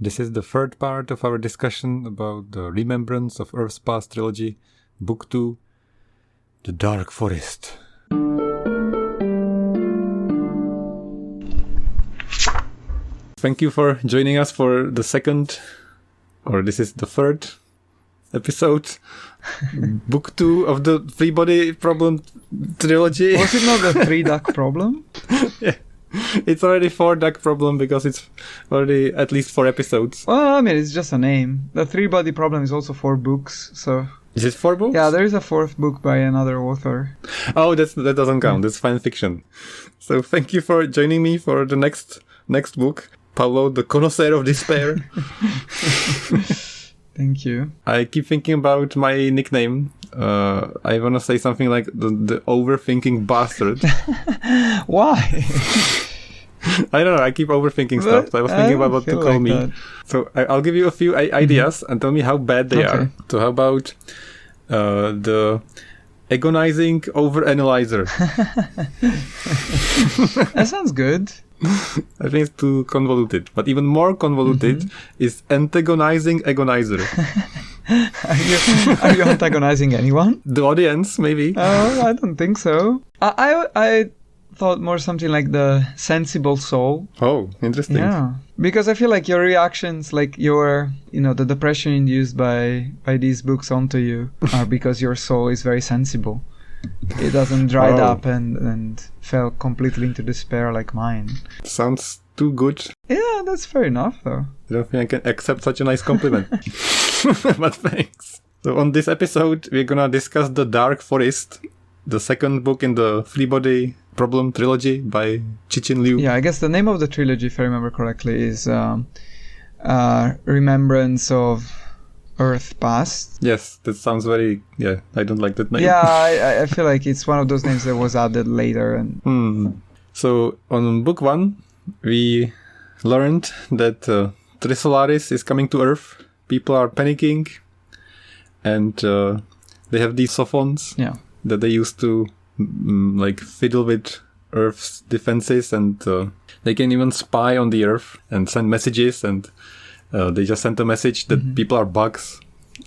This is the third part of our discussion about the Remembrance of Earth Past trilogy, Book 2, The Dark Forest. Thank you for joining us for the second, or this is the third episode, Book 2 of the Three Body Problem trilogy. Was it not the Three Duck Problem? Yeah. It's already 4 duck problem because it's already at least 4 episodes. Well, I mean, it's just a name. The Three Body Problem is also 4 books, so... Is it 4 books? Yeah, there is a 4th book by another author. Oh, that doesn't count. That's fan fiction. So thank you for joining me for the next book, Paulo, the Connoisseur of Despair. Thank you. I keep thinking about my nickname. I want to say something like the overthinking bastard. Why? I don't know. I keep overthinking stuff. So I was thinking about what to call me. That. So I'll give you a few ideas and tell me how bad they are. So how about the agonizing overanalyzer? That sounds good. I think it's too convoluted. But even more convoluted is antagonizing agonizer. Are you antagonizing anyone? The audience, maybe. Oh, I don't think so. I thought more something like the sensible soul. Oh, interesting. Yeah, because I feel like your reactions, like your, the depression induced by these books onto you, are because your soul is very sensible. It doesn't dry up and fell completely into despair like mine. Sounds too good. Yeah, that's fair enough, though. I don't think I can accept such a nice compliment. But thanks. So on this episode, we're gonna discuss The Dark Forest, the second book in the Three Body Problem trilogy by Cixin Liu. Yeah, I guess the name of the trilogy, if I remember correctly, is Remembrance of Earth Past. Yes, that sounds very... Yeah, I don't like that name. Yeah, I feel like it's one of those names that was added later. And So on book 1, we learned that Trisolaris is coming to Earth. People are panicking, and they have these sophons that they use to fiddle with Earth's defenses, and they can even spy on the Earth and send messages, and they just sent a message that people are bugs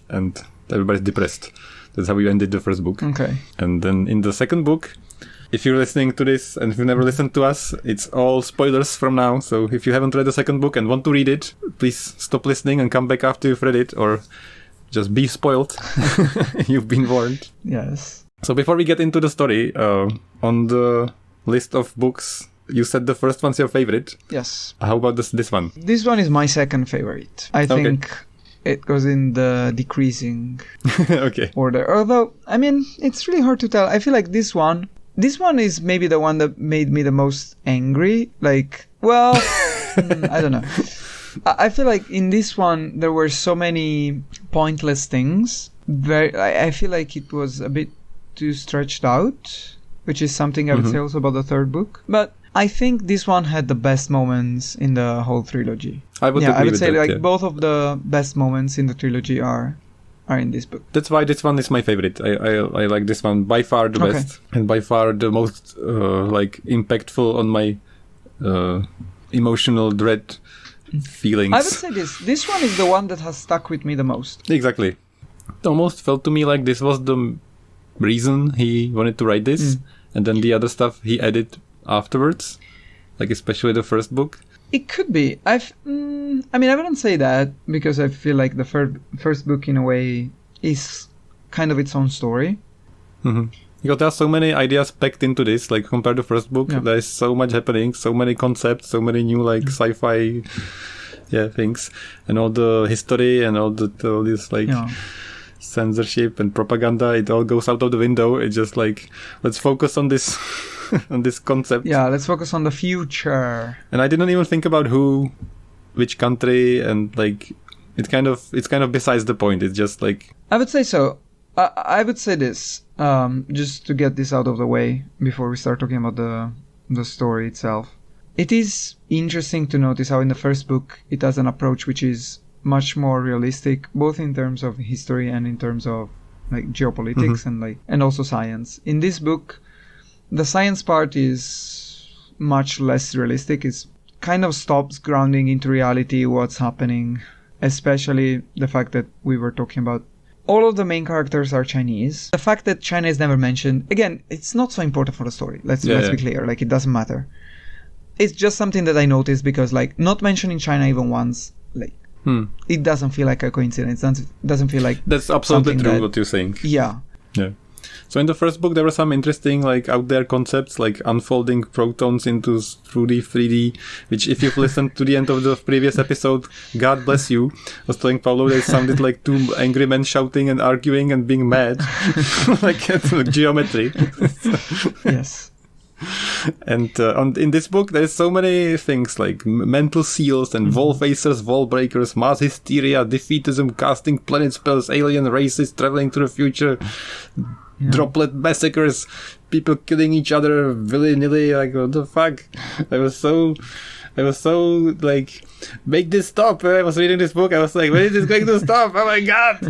and everybody's depressed. That's how we ended the first book. Okay. And then in the second book, if you're listening to this and if you've never listened to us, it's all spoilers from now. So if you haven't read the second book and want to read it, please stop listening and come back after you've read it, or just be spoiled. You've been warned. Yes. So before we get into the story, on the list of books, you said the first one's your favorite. Yes. How about this one? This one is my second favorite. I think it goes in the decreasing order. Although, I mean, it's really hard to tell. I feel like this one is maybe the one that made me the most angry. Like, well, I don't know. I feel like in this one, there were so many pointless things. I feel like it was a bit too stretched out, which is something I would say also about the third book. But I think this one had the best moments in the whole trilogy. I would say both of the best moments in the trilogy are in this book. That's why this one is my favorite. I like this one by far the best, and by far the most impactful on my emotional dread feelings. I would say this one is the one that has stuck with me the most. Exactly. It almost felt to me like this was the reason he wanted to write this, and then the other stuff he added afterwards, like especially the first book. It could be. I wouldn't say that, because I feel like the first book in a way is kind of its own story. Because there are so many ideas packed into this, like compared to the first book. There is so much happening, so many concepts, so many new sci-fi things, and all the history and all this censorship and propaganda. It all goes out of the window. It's just like, let's focus on this on this concept. Yeah, let's focus on the future. And I didn't even think about which country, and it's kind of besides the point. It's just like, I would say so. I would say this, just to get this out of the way before we start talking about the story itself. It is interesting to notice how in the first book it has an approach which is much more realistic, both in terms of history and in terms of geopolitics and also science. In this book, the science part is much less realistic. It kind of stops grounding into reality what's happening, especially the fact that we were talking about all of the main characters are Chinese. The fact that China is never mentioned, again, it's not so important for the story. Let's be clear. Like, it doesn't matter. It's just something that I noticed because, like, not mentioning China even once, like, it doesn't feel like a coincidence. It doesn't feel like that's absolutely true what you're saying. Yeah. So in the first book, there were some interesting, like, out there concepts, like unfolding protons into 2D, 3D, which if you've listened to the end of the previous episode, God bless you, I was telling Paulo they sounded like two angry men shouting and arguing and being mad, like geometry. Yes. And in this book, there's so many things like mental seals and wall facers, wall breakers, mass hysteria, defeatism, casting planet spells, alien races, traveling to the future, droplet massacres, people killing each other willy-nilly. Like, what the fuck? I was so like, make this stop. When I was reading this book, I was like, when is this going to stop? Oh my god!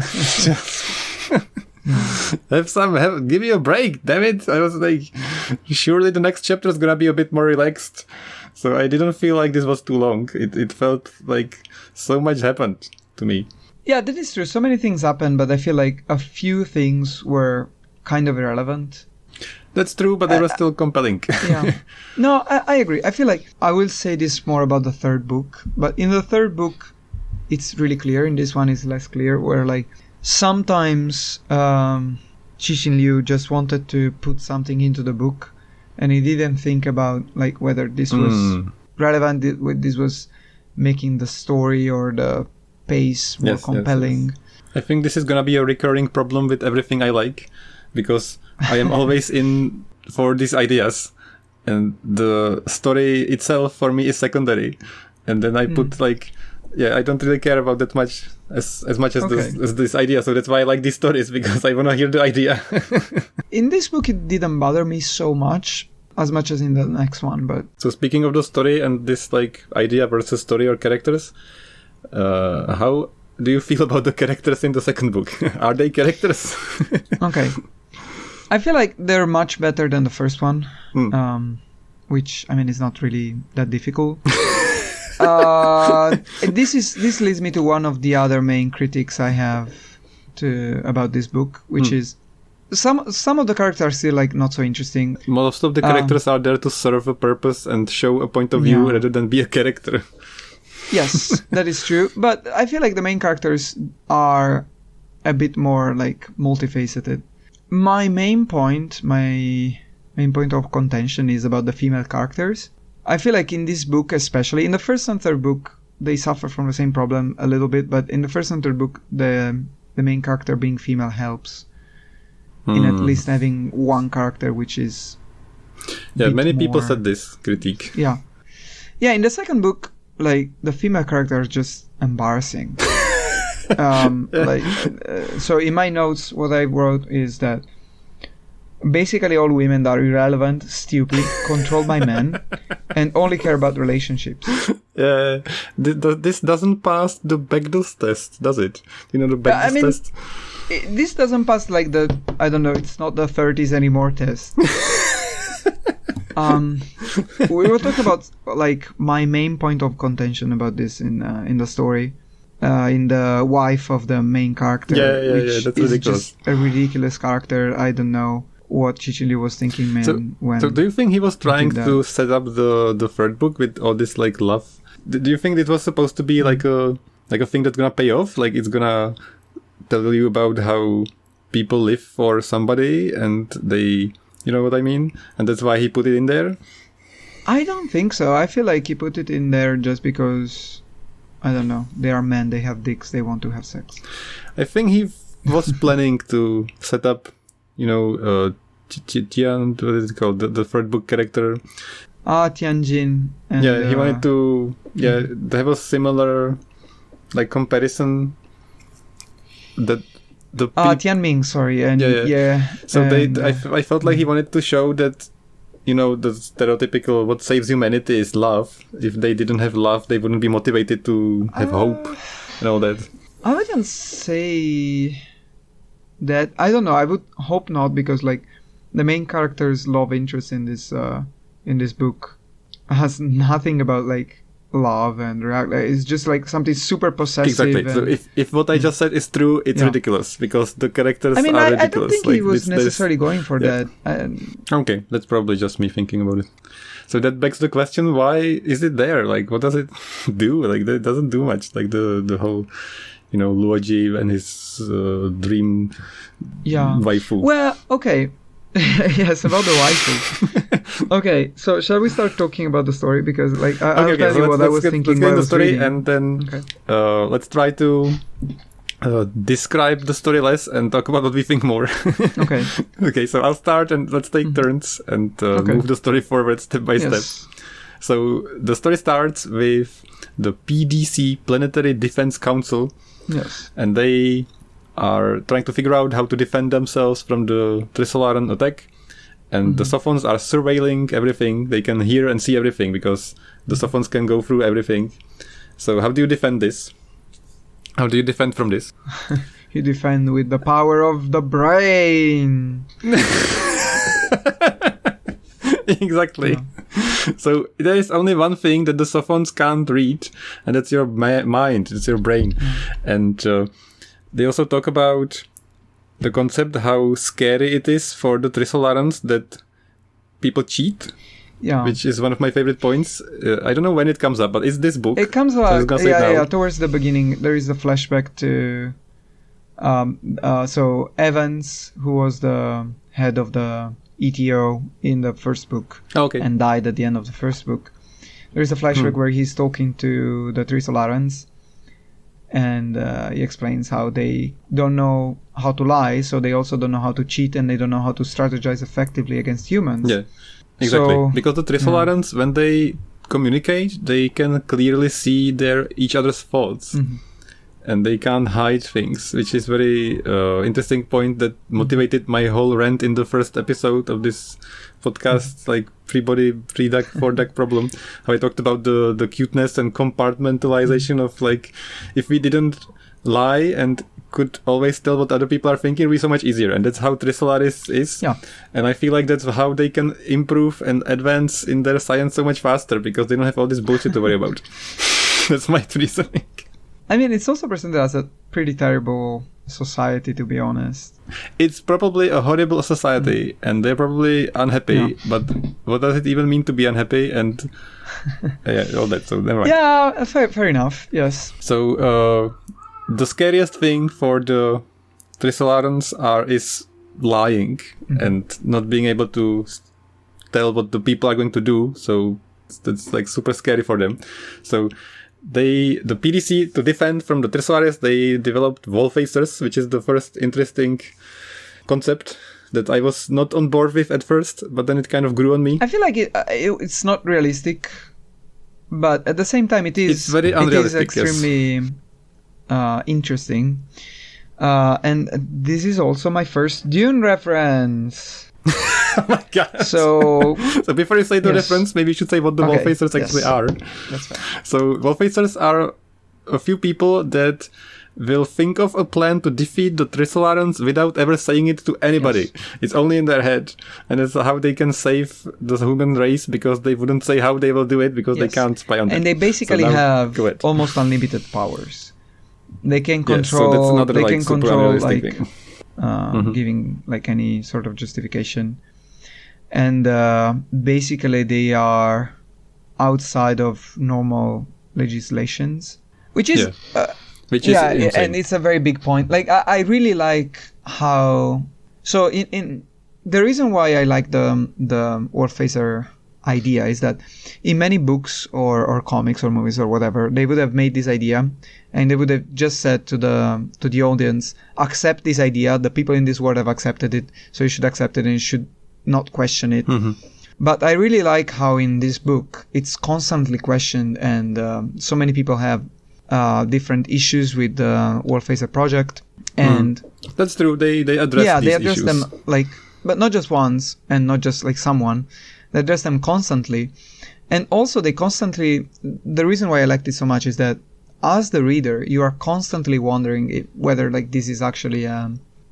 Give me a break, damn it. I was like, surely the next chapter is gonna be a bit more relaxed. So I didn't feel like this was too long. It felt like so much happened to me. Yeah, that is true. So many things happened, but I feel like a few things were kind of irrelevant. That's true, but they were still compelling. Yeah. No, I agree. I feel like I will say this more about the third book, but in the third book, it's really clear. In this one, it's less clear, where, like, sometimes Cixin Liu just wanted to put something into the book, and he didn't think about, like, whether this was relevant, this was making the story or the pace more compelling. Yes. I think this is gonna be a recurring problem with everything I like, because I am always in for these ideas, and the story itself for me is secondary, and then I put like, I don't really care about that much as much as this idea. So that's why I like these stories, because I want to hear the idea. In this book, it didn't bother me so much as in the next one. But so speaking of the story and this, like, idea versus story or characters, how do you feel about the characters in the second book? Are they characters? Okay. I feel like they're much better than the first one, which, I mean, is not really that difficult. This leads me to one of the other main critiques I have about this book, which is some of the characters are still, like, not so interesting. Most of the characters are there to serve a purpose and show a point of view rather than be a character. Yes, that is true. But I feel like the main characters are a bit more, like, multifaceted. My main point of contention is about the female characters. I feel like in this book, especially in the first and third book, they suffer from the same problem a little bit. But in the first and third book, the main character being female helps in at least having one character which is many people said this critique. Yeah. In the second book, like, the female character is just embarrassing. So in my notes, what I wrote is that basically all women are irrelevant, stupid, controlled by men, and only care about relationships. This doesn't pass the Bechdel test, does it? You know the Bechdel test? This doesn't pass, like, it's not the 30s anymore test. We will talk about, like, my main point of contention about this in the story. In the wife of the main character, which that's is ridiculous. Just a ridiculous character. I don't know what Cixin Liu was thinking, man. So do you think he was trying to set up the third book with all this, like, love? Do you think it was supposed to be like a thing that's gonna pay off? Like, it's gonna tell you about how people live for somebody and they, you know what I mean? And that's why he put it in there? I don't think so. I feel like he put it in there just because, I don't know, they are men, they have dicks, they want to have sex. I think he was planning to set up, you know, Tian, what is it called? The third book character. Tianjin. And, he wanted to, have a similar, like, comparison that the Tianming, sorry. And So I felt like he wanted to show that, you know, the stereotypical what saves humanity is love. If they didn't have love, they wouldn't be motivated to have hope and all that. I wouldn't say that. I don't know. I would hope not, because, like, the main character's love interest in this book has nothing about like love and it's just like something super possessive. Exactly. So if what I just said is true, it's ridiculous because the characters are ridiculous. I don't think he was necessarily going for that. Okay, that's probably just me thinking about it. So that begs the question: why is it there? Like, what does it do? Like, it doesn't do much. Like the whole, Luoji and his dream waifu. Well, okay. Yes, about the waifu. Okay, so shall we start talking about the story? Because I'll tell you what I was thinking while I was reading. And then let's try to describe the story less and talk about what we think more. Okay. Okay, so I'll start and let's take turns and move the story forward step by step. So the story starts with the PDC, Planetary Defense Council. Yes. And they are trying to figure out how to defend themselves from the Trisolaran attack. And the Sophons are surveilling everything. They can hear and see everything because the Sophons can go through everything. So how do you defend this? How do you defend from this? You defend with the power of the brain. Exactly. Yeah. So there is only one thing that the Sophons can't read, and that's your mind, it's your brain. And they also talk about the concept how scary it is for the Trisolarans that people cheat. Yeah. Which is one of my favorite points. I don't know when it comes up, but it's this book. It comes up, towards the beginning. There is a flashback to... so Evans, who was the head of the ETO in the first book and died at the end of the first book. There is a flashback where he's talking to the Trisolarans. And he explains how they don't know how to lie, so they also don't know how to cheat, and they don't know how to strategize effectively against humans. Yeah, exactly. So, because the Trisolarans, when they communicate, they can clearly see each other's thoughts. Mm-hmm. And they can't hide things, which is very interesting point that motivated my whole rant in the first episode of this podcast, like 3-body, 3-duck, 4-duck problem. How I talked about the cuteness and compartmentalization of like, if we didn't lie and could always tell what other people are thinking, it would be so much easier. And that's how Trisolaris is. Yeah. And I feel like that's how they can improve and advance in their science so much faster because they don't have all this bullshit to worry about. That's my reasoning. I mean, it's also presented as a pretty terrible society, to be honest. It's probably a horrible society, and they're probably unhappy. But what does it even mean to be unhappy? And all that. So never mind. Yeah, fair enough. Yes. So the scariest thing for the Trisolarans is lying and not being able to tell what the people are going to do. So that's like super scary for them. So the PDC, to defend from the Trisolaris, they developed wall facers, which is the first interesting concept that I was not on board with at first, but then it kind of grew on me. I feel like it's not realistic, but at the same time it is. It's very unrealistic. It is extremely interesting, and this is also my first Dune reference. Oh my god. So before you say the reference, maybe you should say what the wall facers actually are. That's fine. So wall facers are a few people that will think of a plan to defeat the Trisolarans without ever saying it to anybody. Yes. It's only in their head. And it's how they can save the human race because they wouldn't say how they will do it because they can't spy on them. And they basically have almost unlimited powers. They can control, so that's they can control like giving like any sort of justification. And basically they are outside of normal legislations, which is insane. And it's a very big point. Like I really like how. So in the reason why I like the wall facer idea is that in many books or comics or movies or whatever, they would have made this idea and they would have just said to the audience, accept this idea. The people in this world have accepted it, so you should accept it and you should not question it. But I really like how in this book it's constantly questioned, and so many people have different issues with the wall facer project. And that's true. They address these address issues. them like, but not just once and not just like someone. They address them constantly, and also they constantly. The reason why I like this so much is that as the reader, you are constantly wondering whether like this is actually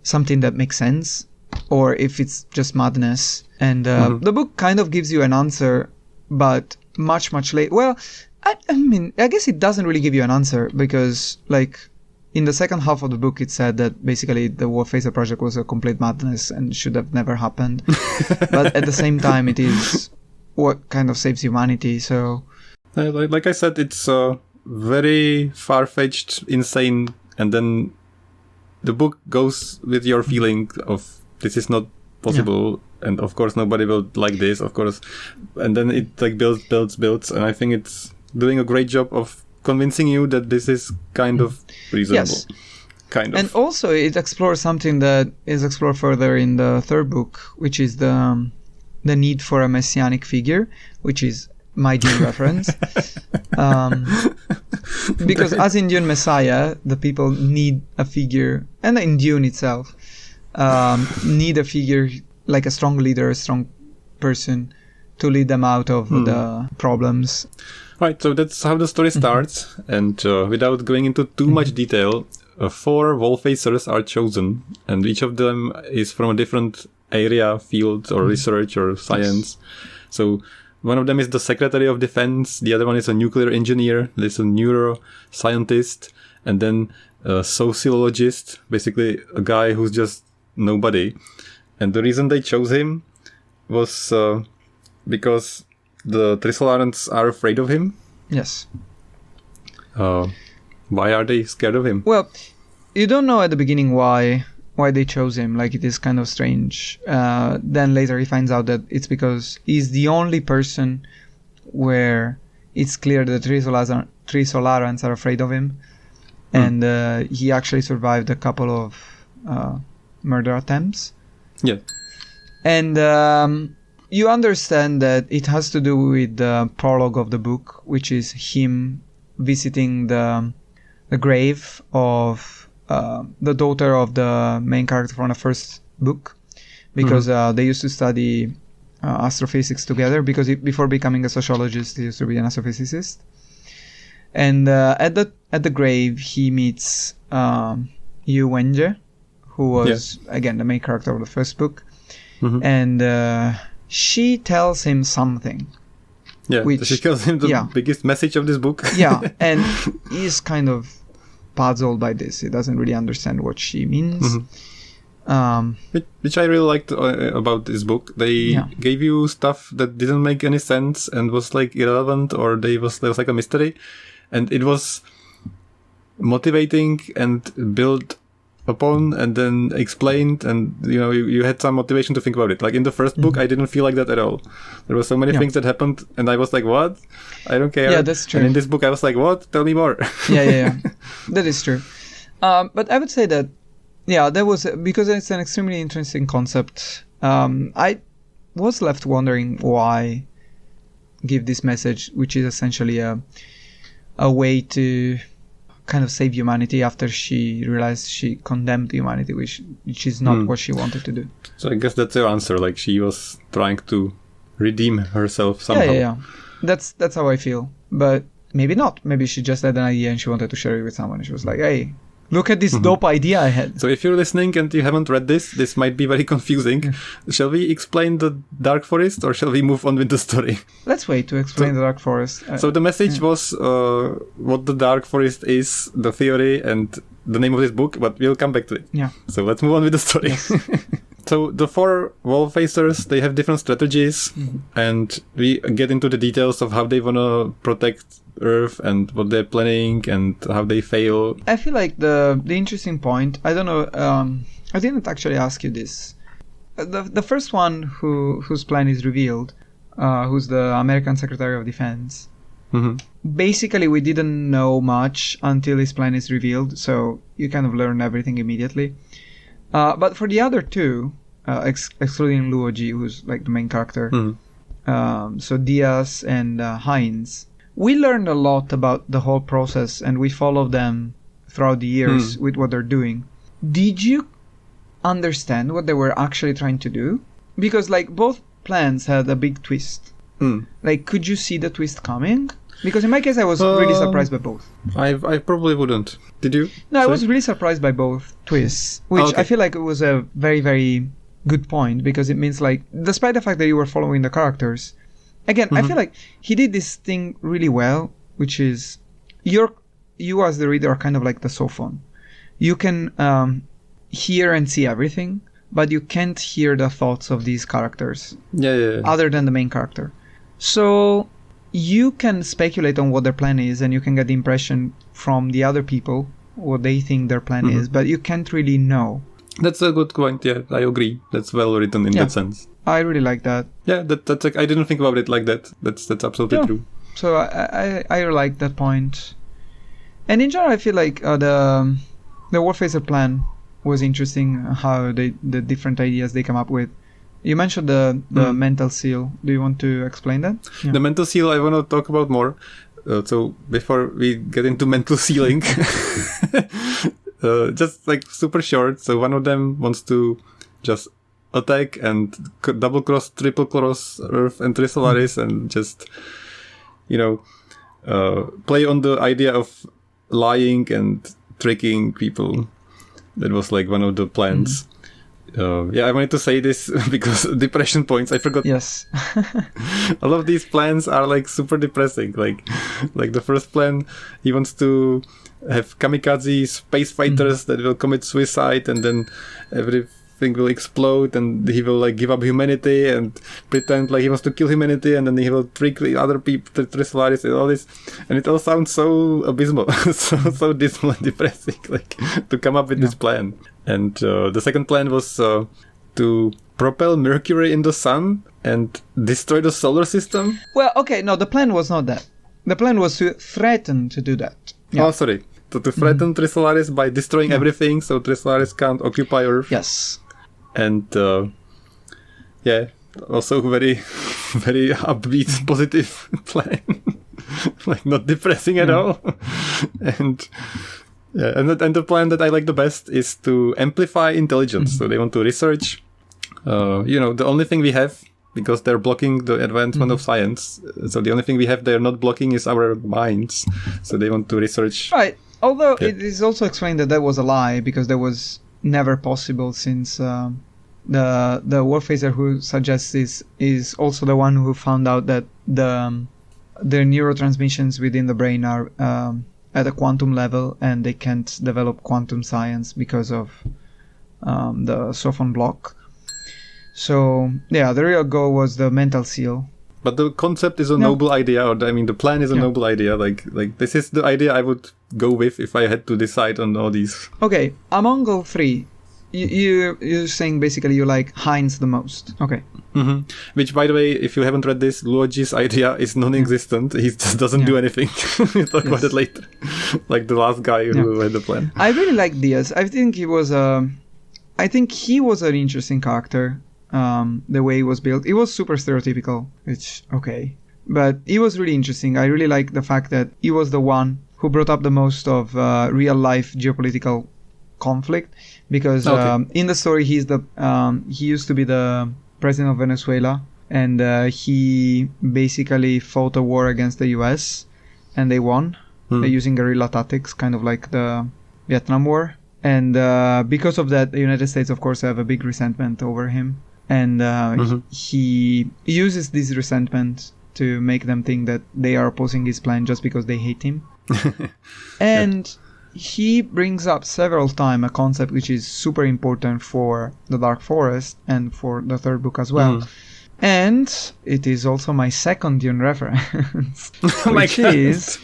something that makes sense, or if it's just madness. And the book kind of gives you an answer, but much later. Well, I mean, I guess it doesn't really give you an answer because, like, in the second half of the book, it said that basically the Wolf Phaser project was a complete madness and should have never happened. But at the same time, it is what kind of saves humanity. So, like I said, it's very far-fetched, insane, and then the book goes with your feeling of this is not possible, and of course nobody will like this, of course, and then it like builds, and I think it's doing a great job of convincing you that this is kind of reasonable. Yes. Kind of. And also it explores something that is explored further in the third book, which is the need for a messianic figure, which is my Dune reference. Because as in Dune Messiah, the people need a figure, and in Dune itself, need a figure like a strong leader, a strong person to lead them out of the problems. Right, so that's how the story starts, and without going into too much detail, 4 Wolf Phasers are chosen, and each of them is from a different area, field, or research, or science. So one of them is the Secretary of Defense, the other one is a nuclear engineer, there's a neuroscientist, and then a sociologist, basically a guy who's just nobody. And the reason they chose him was because the Trisolarans are afraid of him. Yes. Why are they scared of him? Well, you don't know at the beginning why they chose him. Like, it is kind of strange. Then later he finds out that it's because he's the only person where it's clear that Trisolarans are afraid of him. And he actually survived a couple of murder attempts. Yeah. And you understand that it has to do with the prologue of the book, which is him visiting the grave of the daughter of the main character from the first book, because they used to study astrophysics together, because before becoming a sociologist he used to be an astrophysicist. And at the grave he meets Yu Wenjie, who was again the main character of the first book. And she tells him something. Yeah, she tells him the biggest message of this book. Yeah, and he's kind of puzzled by this. He doesn't really understand what she means. Which I really liked about this book. They gave you stuff that didn't make any sense and was like irrelevant, or there was like a mystery, and it was motivating and built upon and then explained, and you had some motivation to think about it. Like in the first book, I didn't feel like that at all. There were so many things that happened, and I was like, what? I don't care. Yeah, that's true. And in this book I was like, what? Tell me more. Yeah. That is true. But I would say that there was, because it's an extremely interesting concept. I was left wondering why give this message, which is essentially a way to kind of save humanity after she realized she condemned humanity, which is not what she wanted to do. So I guess that's your answer. Like, she was trying to redeem herself somehow. Yeah. That's how I feel. But maybe not. Maybe she just had an idea and she wanted to share it with someone. She was like, hey, look at this dope idea I had. So if you're listening and you haven't read this might be very confusing. Shall we explain the Dark Forest, or shall we move on with the story? Let's wait to explain the Dark Forest. So the message was what the Dark Forest is, the theory, and the name of this book, but we'll come back to it. Yeah. So let's move on with the story. Yes. So the 4 Wolf Phasers, they have different strategies, and we get into the details of how they want to protect Earth and what they're planning and how they fail. I feel like the interesting point, I don't know, I didn't actually ask you this. The first one whose plan is revealed, who's the American Secretary of Defense, basically we didn't know much until his plan is revealed, so you kind of learn everything immediately. But for the other two, excluding Luoji, who's like the main character, so Diaz and Hines, we learned a lot about the whole process, and we followed them throughout the years with what they're doing. Did you understand what they were actually trying to do? Because like both plans had a big twist. Like, could you see the twist coming? Because in my case, I was really surprised by both. I probably wouldn't. Did you? No, I was really surprised by both twists, which I feel like it was a very, very good point, because it means like, despite the fact that you were following the characters, again, I feel like he did this thing really well, which is you as the reader are kind of like the sophon. You can hear and see everything, but you can't hear the thoughts of these characters. Other than the main character. So you can speculate on what their plan is, and you can get the impression from the other people what they think their plan is, but you can't really know. That's a good point. Yeah, I agree. That's well written in that sense. I really like that. Yeah, that's like, I didn't think about it like that. That's absolutely true. So I like that point. And in general, I feel like the Warphaser plan was interesting. How the different ideas they come up with. You mentioned the mental seal. Do you want to explain that? Yeah. The mental seal I want to talk about more. So before we get into mental sealing, just like super short. So one of them wants to just attack and double cross, triple cross Earth and Trisolaris and just, play on the idea of lying and tricking people. That was like one of the plans. I wanted to say this because depression points, I forgot. Yes. All of these plans are like super depressing. Like the first plan, he wants to have kamikaze space fighters that will commit suicide, and then everything will explode, and he will like give up humanity and pretend like he wants to kill humanity, and then he will trick the other people, Trisolaris and all this. And it all sounds so abysmal, so dismal and depressing, like to come up with this plan. And the second plan was to propel Mercury in the sun and destroy the solar system. Well, okay, no, the plan was not that. The plan was to threaten to do that. Yeah. Oh, sorry. To threaten Trisolaris by destroying everything, so Trisolaris can't occupy Earth. Yes. And also very, very upbeat, positive plan. Like not depressing at all. And the plan that I like the best is to amplify intelligence. So they want to research, the only thing we have, because they're blocking the advancement of science. So the only thing we have they're not blocking is our minds. So they want to research. Right. Although it is also explained that was a lie, because that was never possible, since the Warphaser who suggests this is also the one who found out that the neurotransmissions within the brain are at a quantum level, and they can't develop quantum science because of the Sophon block. So the real goal was the mental seal. But the concept is a noble idea, the plan is a noble idea. Like this is the idea I would go with if I had to decide on all these. Okay, among all three, you're saying basically you like Heinz the most. Okay. Mm-hmm. Which, by the way, if you haven't read this, Luoji's idea is non-existent. He just doesn't do anything. We'll talk about it later. Like the last guy who had the plan. I really like Diaz. I think he was an interesting character. The way he was built, it was super stereotypical, but it was really interesting. I really like the fact that he was the one who brought up the most of real life geopolitical conflict, because in the story he used to be the president of Venezuela, and he basically fought a war against the US, and they won. They're using guerrilla tactics, kind of like the Vietnam War, and because of that, the United States of course have a big resentment over him. And he uses this resentment to make them think that they are opposing his plan just because they hate him. And he brings up several times a concept which is super important for the Dark Forest and for the third book as well. And it is also my second Dune reference, which is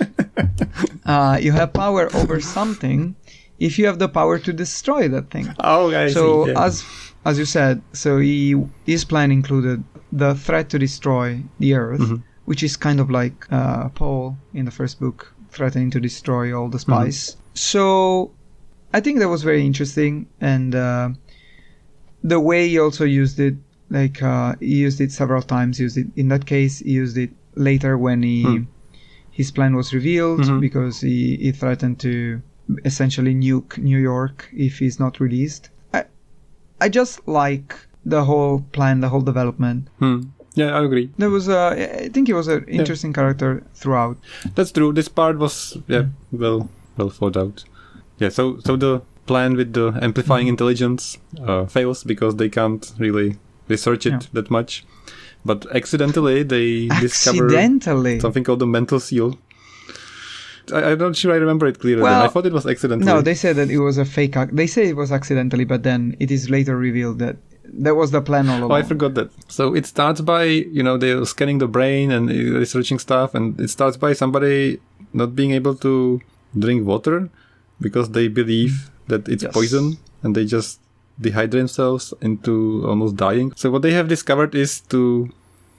you have power over something if you have the power to destroy that thing. Oh, I see. As you said, so his plan included the threat to destroy the Earth, which is kind of like Paul in the first book, threatening to destroy all the spice. So I think that was very interesting, and the way he also used it, like he used it several times. In that case, he used it later when his plan was revealed, because he threatened to essentially nuke New York if he's not released. I just like the whole plan, the whole development. Yeah, I agree. There was I think he was an interesting character throughout. That's true. This part was well thought out. Yeah, so the plan with the amplifying intelligence fails because they can't really research it that much. But accidentally, they discover something called the mental seal. I'm not sure I remember it clearly. Well, I thought it was accidentally. No, they said that it was a fake. They say it was accidentally, but then it is later revealed that was the plan all along. Oh, I forgot that. So it starts by, they're scanning the brain and researching stuff, and it starts by somebody not being able to drink water because they believe that it's poison, and they just dehydrate themselves into almost dying. So what they have discovered is to,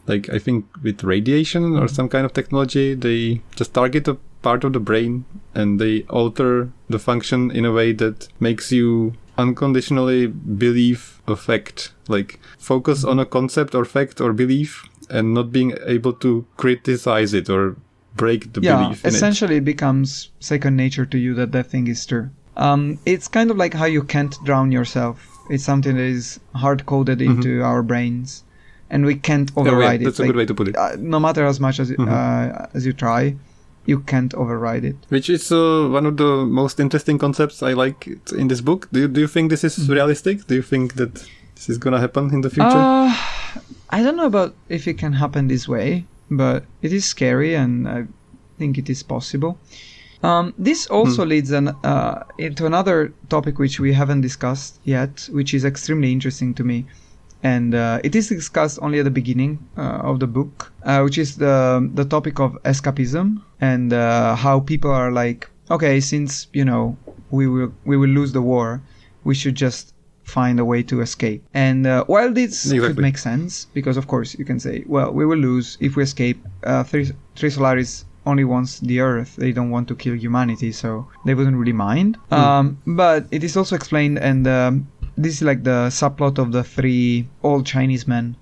I think with radiation or some kind of technology, they just target a part of the brain and they alter the function in a way that makes you unconditionally believe a fact, focus on a concept or fact or belief and not being able to criticize it or break the belief in essentially it becomes second nature to you that thing is true. It's kind of like how you can't drown yourself. It's something that is hard-coded into our brains and we can't override it. That's a good way to put it. No matter as much as you try, you can't override it. Which is one of the most interesting concepts I like in this book. Do you think this is realistic? Do you think that this is going to happen in the future? I don't know about if it can happen this way, but it is scary and I think it is possible. This also leads into another topic which we haven't discussed yet, which is extremely interesting to me. And it is discussed only at the beginning of the book, which is the topic of escapism and how people are like, okay, since we will lose the war, we should just find a way to escape. And while this could make sense, because of course you can say, well, we will lose if we escape. Three Solaris only wants the Earth; they don't want to kill humanity, so they wouldn't really mind. But it is also explained and. This is like the subplot of the three old Chinese men,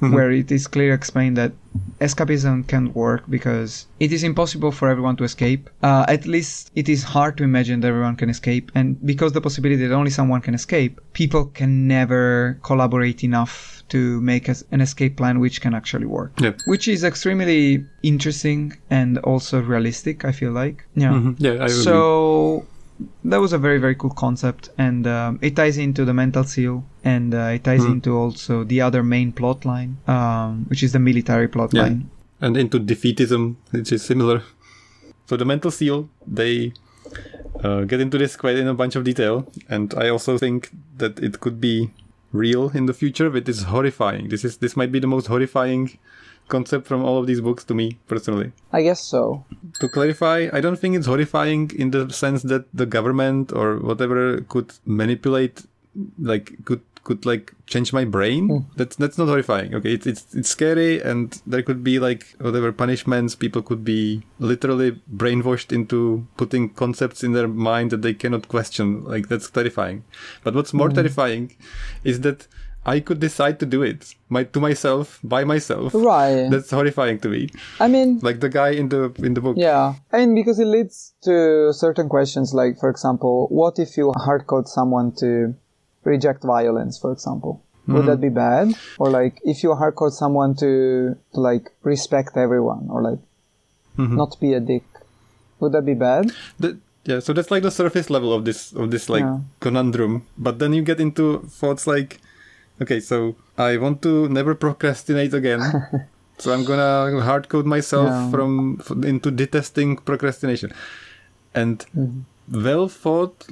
where it is clearly explained that escapism can't work because it is impossible for everyone to escape. At least it is hard to imagine that everyone can escape. And because the possibility that only someone can escape, people can never collaborate enough to make an escape plan which can actually work. Yep. Which is extremely interesting and also realistic, I feel like. Yeah. Yeah, I agree. So that was a very, very cool concept, and it ties into the mental seal, and it ties into also the other main plot line, which is the military plot line. And into defeatism, which is similar. So the mental seal, they get into this quite in a bunch of detail, and I also think that it could be real in the future, but it's horrifying. This might be the most horrifying concept from all of these books to me personally. I guess so. To clarify, I don't think it's horrifying in the sense that the government or whatever could manipulate, could change my brain. That's not horrifying. Okay, it's scary, and there could be whatever punishments. People could be literally brainwashed into putting concepts in their mind that they cannot question. That's terrifying. But what's more terrifying is that I could decide to do it by myself. Right. That's horrifying to me. I mean, like the guy in the book. Yeah. I mean, because it leads to certain questions, like, for example, what if you hardcode someone to reject violence, for example? Would that be bad? Or if you hardcode someone to respect everyone or not be a dick, would that be bad? Yeah, so that's the surface level of this conundrum. But then you get into thoughts like, okay, so I want to never procrastinate again. So I'm gonna hardcode myself into detesting procrastination. And well thought,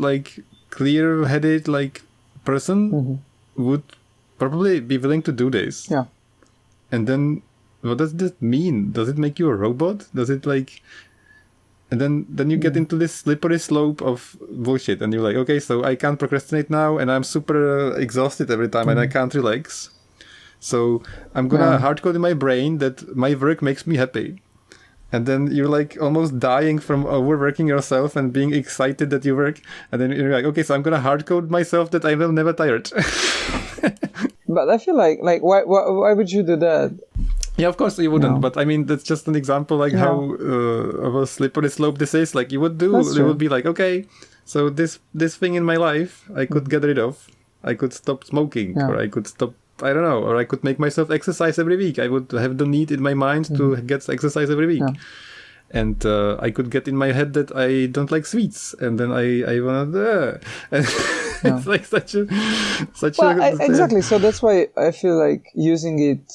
clear-headed, person would probably be willing to do this. Yeah. And then what does this mean? Does it make you a robot? Does it and then you get into this slippery slope of bullshit, and you're like, okay, so I can't procrastinate now, and I'm super exhausted every time, and I can't relax. So I'm gonna hardcode in my brain that my work makes me happy. And then you're almost dying from overworking yourself and being excited that you work. And then you're like, okay, so I'm gonna hardcode myself that I will never tired. But I feel like why would you do that? Yeah, of course you wouldn't, but I mean, that's just an example how of a slippery slope this is. You would do, you would be okay, so this thing in my life, I could get rid of. I could stop smoking, or I could stop, I don't know, or I could make myself exercise every week. I would have the need in my mind to get exercise every week. And I could get in my head that I don't like sweets, and then I wanna... It's like such a exactly. So that's why I feel like using it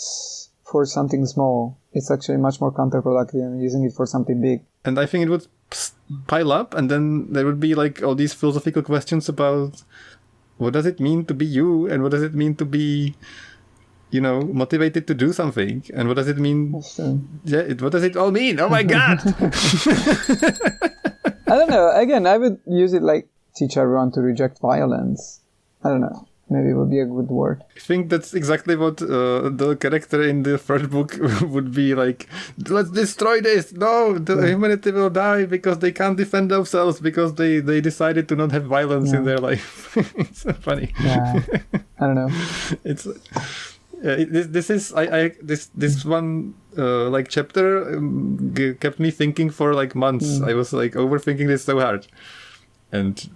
for something small, it's actually much more counterproductive than using it for something big. And I think it would pile up, and then there would be like all these philosophical questions about what does it mean to be you, and what does it mean to be, motivated to do something, and what does it mean? What does it all mean? Oh my god! I don't know. Again, I would use it like teach everyone to reject violence. I don't know. Maybe it would be a good word. I think that's exactly what the character in the first book would be like. Let's destroy this. No, humanity will die because they can't defend themselves because they decided to not have violence in their life. It's so funny. Yeah, I don't know. It's this one like chapter kept me thinking for like months. I was like overthinking this so hard, and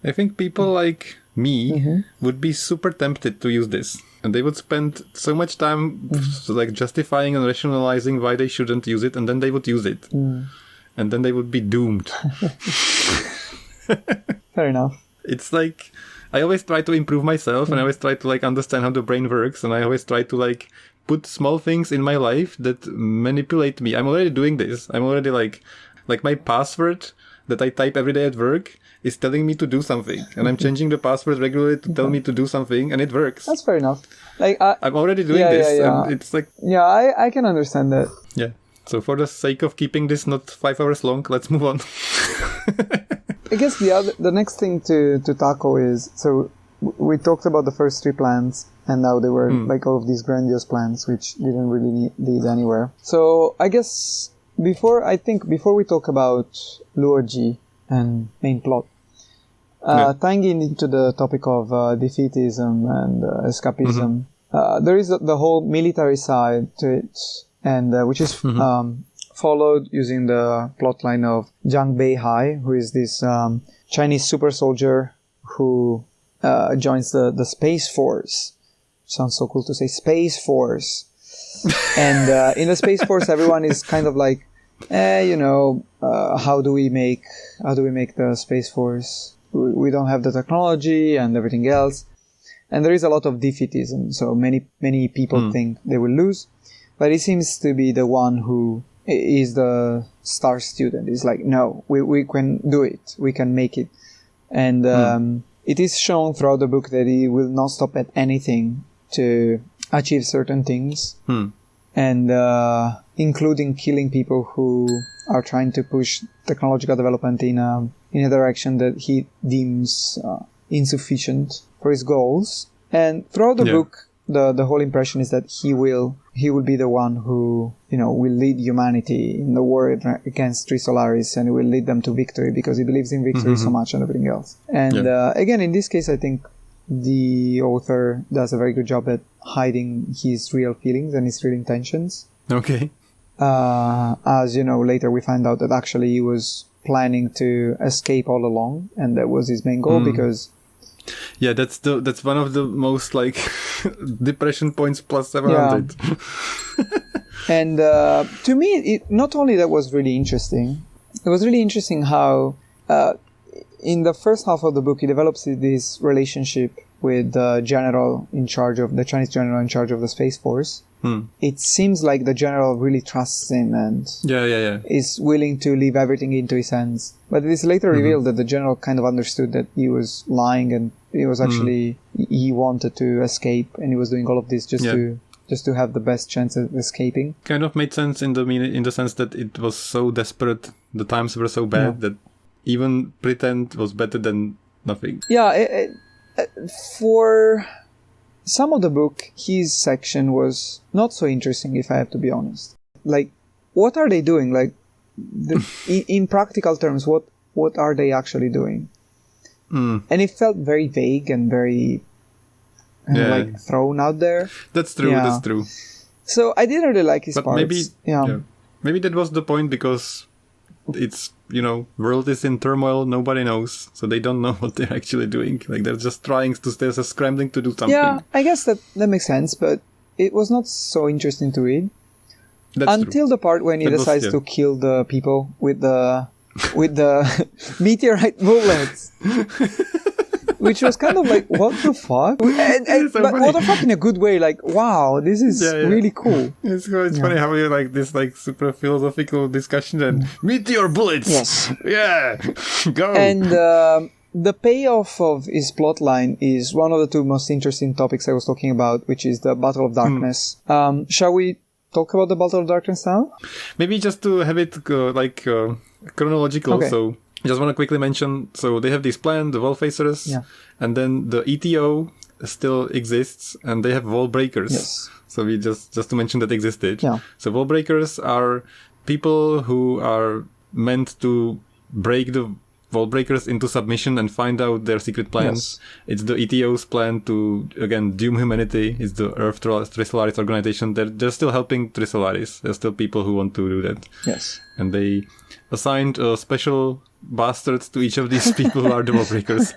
I think people like me would be super tempted to use this, and they would spend so much time like justifying and rationalizing why they shouldn't use it, and then they would use it, and then they would be doomed. Fair enough. It's like I always try to improve myself, and I always try to like understand how the brain works, and I always try to like put small things in my life that manipulate me. I'm already doing this. I'm already like my password that I type every day at work is telling me to do something, and I'm changing the password regularly to tell me to do something, and it works. That's fair enough. Like I'm already doing this, and it's like I can understand that. Yeah. So for the sake of keeping this not 5 hours long, let's move on. I guess the next thing to tackle is, so we talked about the first 3 plans, and now they were like all of these grandiose plans which didn't really lead anywhere. So I guess before we talk about Luoji and main plot, tying into the topic of defeatism and escapism, there is the whole military side to it, and which is followed using the plotline of Zhang Beihai, who is this Chinese super soldier who joins the Space Force. Sounds so cool to say Space Force. And in the Space Force, everyone is kind of like, how do we make the Space Force? We don't have the technology and everything else. And there is a lot of defeatism. So many people think they will lose. But he seems to be the one who is the star student. He's like, no, we can do it. We can make it. And it is shown throughout the book that he will not stop at anything to achieve certain things. And including killing people who are trying to push technological development in a direction that he deems insufficient for his goals. And throughout the book, the whole impression is that he will be the one who will lead humanity in the war against Trisolaris, and he will lead them to victory because he believes in victory so much and everything else. And again, in this case, I think the author does a very good job at hiding his real feelings and his real intentions. Okay. As later we find out that actually he was planning to escape all along, and that was his main goal because. Yeah, that's one of the most like depression points plus 700. And to me, not only that was really interesting. It was really interesting how in the first half of the book he develops this relationship with the general in charge of the Chinese general in charge of the Space Force. It seems like the general really trusts him and is willing to leave everything into his hands. But it is later revealed that the general kind of understood that he was lying, and it was actually he wanted to escape, and he was doing all of this just to have the best chance of escaping. Kind of made sense in the sense that it was so desperate, the times were so bad that even pretend was better than nothing. Yeah, for some of the book, his section was not so interesting, if I have to be honest. Like, what are they doing? Like, in practical terms, what are they actually doing? And it felt very vague and very like thrown out there. That's true. Yeah. That's true. So I didn't really like his parts. Maybe that was the point, because it's world is in turmoil, nobody knows, so they don't know what they're actually doing. Like, they're just scrambling to do something. Yeah, I guess that makes sense, but it was not so interesting to read. That's until true. The part when he decides to kill the people with the meteorite bullets. which was kind of like, what the fuck? But what the fuck in a good way, like, wow, this is really cool. It's funny how you like this like super philosophical discussion and meteor bullets. Yes. Yeah. Go. And the payoff of his plotline is one of the two most interesting topics I was talking about, which is the Battle of Darkness. Shall we talk about the Battle of Darkness now? Maybe just to have it chronological. Okay. So just want to quickly mention, so they have this plan, the wall facers, and then the ETO still exists, and they have wall breakers. Yes. So we just to mention that existed. Yeah. So wall breakers are people who are meant to break the wall breakers into submission and find out their secret plans. Yes. It's the ETO's plan to, again, doom humanity. It's the Earth Trisolaris organization. They're still helping Trisolaris. There's still people who want to do that. Yes. And they assigned a special bastards to each of these people who are the wall breakers.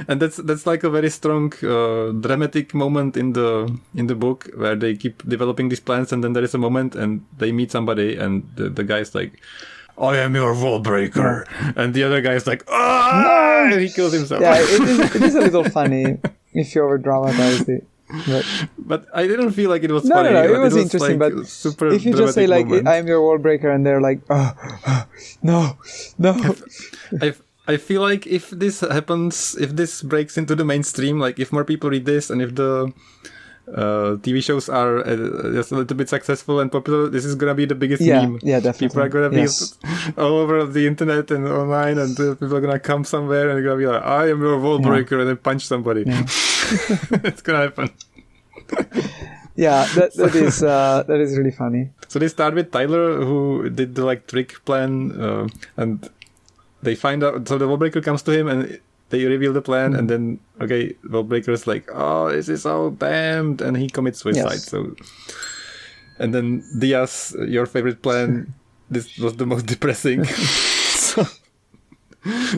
and that's like a very strong dramatic moment in the book where they keep developing these plans, and then there is a moment and they meet somebody and the guy's like, I am your wall breaker. Yeah. And the other guy's like, ah! No! And he kills himself. Yeah, it is a little funny if you over dramatize it. But I didn't feel like it was funny. No, it was interesting. Like but super if you just say like, moment. I am your wall breaker, and they're like, no. I feel like if this happens, if this breaks into the mainstream, like if more people read this and if the TV shows are just a little bit successful and popular, this is gonna be the biggest meme. Yeah, definitely. People are gonna be all over the internet and online, and people are gonna come somewhere and they're gonna be like, I am your wall breaker, and then punch somebody. Yeah. It's gonna happen. Yeah, that is really funny. So they start with Tyler, who did the like trick plan, and they find out. So the wallbreaker comes to him, and they reveal the plan, and then wallbreaker is like, "Oh, this is all damned," and he commits suicide. Yes. So, and then Diaz, your favorite plan, this was the most depressing.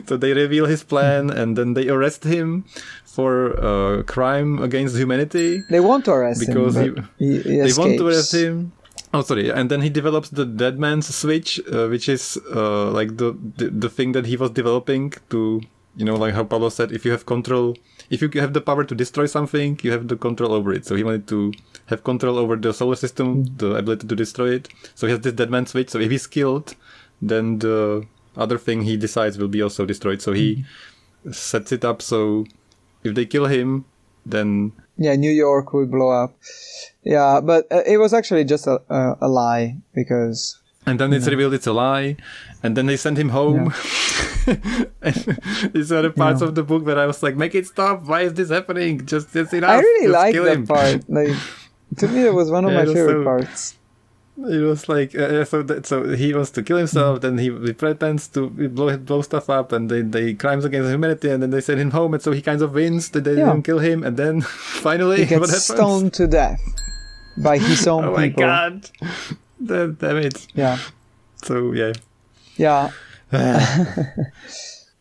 So they reveal his plan, and then they arrest him for crime against humanity. They want to arrest him because they want to arrest him. Oh, sorry. And then he develops the dead man's switch, which is like the thing that he was developing to, like how Pablo said, if you have the power to destroy something, you have the control over it. So he wanted to have control over the solar system, the ability to destroy it. So he has this dead man switch. So if he's killed, then the other thing he decides will be also destroyed. So he sets it up so if they kill him, then New York would blow up. Yeah, but it was actually just a lie because. And then it's revealed it's a lie, and then they send him home. Yeah. These are the parts of the book where I was like, "Make it stop! Why is this happening? Just enough." I really liked that part. Like, to me, it was one of my favorite parts. It was like so he wants to kill himself, then he pretends to blow stuff up, and they crimes against humanity, and then they send him home, and so he kind of wins that they didn't kill him, and then finally he gets what happens? Stoned to death by his own people. Oh my god! Damn it! Yeah. So yeah.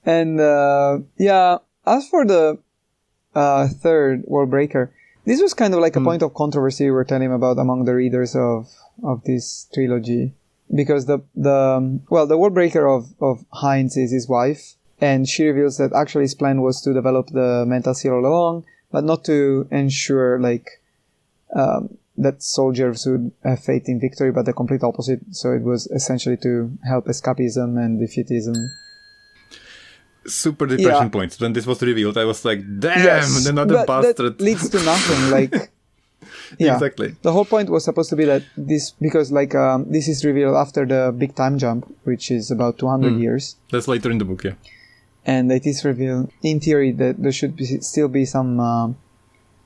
And as for the third wall breaker, this was kind of like a point of controversy we were telling him about among the readers of this trilogy, because the wall breaker of Heinz is his wife, and she reveals that actually his plan was to develop the mental seal all along, but not to ensure that soldiers would have faith in victory, but the complete opposite. So it was essentially to help escapism and defeatism. Super depression points. When this was revealed, I was like, damn, another bastard. That leads to nothing. Like, exactly. The whole point was supposed to be that this is revealed after the big time jump, which is about 200 years. That's later in the book, yeah. And it is revealed, in theory, that there should still be some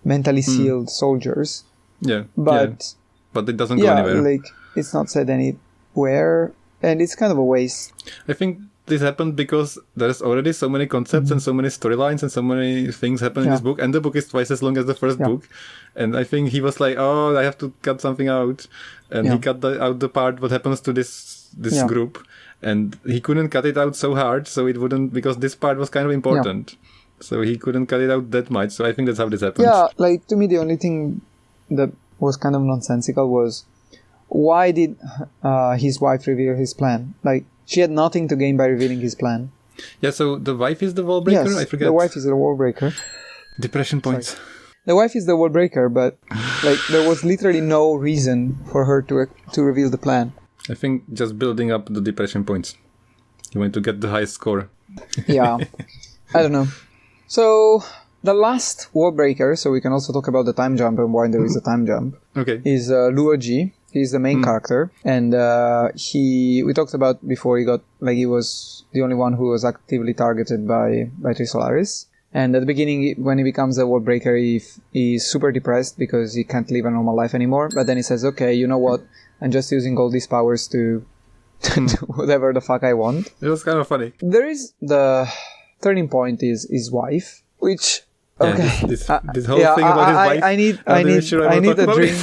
mentally sealed soldiers. Yeah. But it doesn't go anywhere. Like, it's not said anywhere, and it's kind of a waste. I think this happened because there's already so many concepts and so many storylines and so many things happen in this book, and the book is twice as long as the first book, and I think he was like, oh, I have to cut something out, and he cut out the part what happens to this group, and he couldn't cut it out so hard, so it wouldn't, because this part was kind of important, so he couldn't cut it out that much. So I think that's how this happened. Yeah, like, to me, the only thing that was kind of nonsensical was, why did his wife reveal his plan? Like, she had nothing to gain by revealing his plan. Yeah, so the wife is the wall breaker? Yes, I forget. the wife is the wall breaker. Depression points. Sorry. The wife is the wall breaker, but like there was literally no reason for her to reveal the plan. I think just building up the depression points. You want to get the highest score. Yeah. I don't know. So the last wall breaker, so we can also talk about the time jump and why there is a time jump, is Luo Ji. He's the main character, and we talked about before he was the only one who was actively targeted by Trisolaris. And at the beginning, when he becomes a wall breaker, he's super depressed because he can't live a normal life anymore. But then he says, okay, you know what? I'm just using all these powers to do whatever the fuck I want. It was kind of funny. There is the turning point is his wife, which... Okay. Yeah, this whole thing about his wife. I need a drink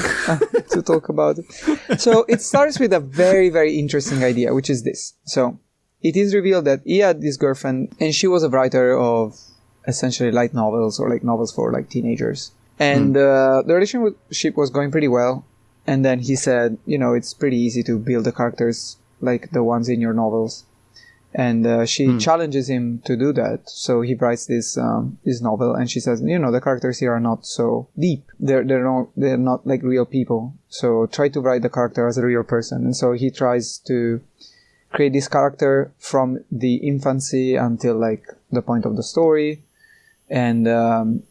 to talk about it. So it starts with a very, very interesting idea, which is this. So it is revealed that he had this girlfriend, and she was a writer of essentially light novels or like novels for like teenagers. And the relationship was going pretty well. And then he said, it's pretty easy to build the characters like the ones in your novels. And she challenges him to do that. So he writes this novel, and she says, the characters here are not so deep. They're not like real people. So try to write the character as a real person. And so he tries to create this character from the infancy until like the point of the story. And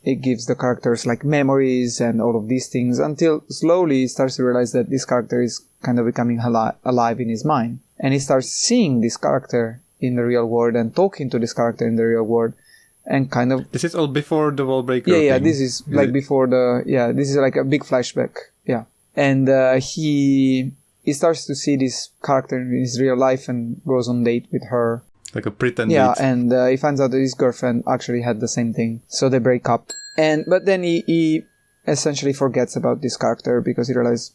it gives the characters like memories and all of these things until slowly he starts to realize that this character is kind of becoming alive in his mind. And he starts seeing this character in the real world and talking to this character in the real world, and kind of... This is all before the wall breaker Yeah, thing. this is like before the... Yeah, this is like a big flashback. Yeah. And he starts to see this character in his real life and goes on date with her. Like a pretend date. And Yeah, he finds out that his girlfriend actually had the same thing. So they break up. But then he essentially forgets about this character because he realizes,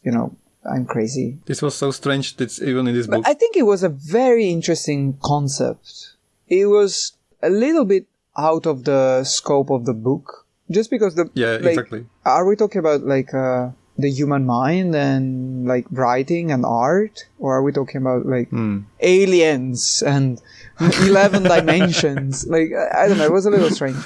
I'm crazy. This was so strange that even in this book. But I think it was a very interesting concept. It was a little bit out of the scope of the book. Just because exactly. Are we talking about like the human mind and like writing and art? Or are we talking about like aliens and 11 dimensions? Like, I don't know. It was a little strange.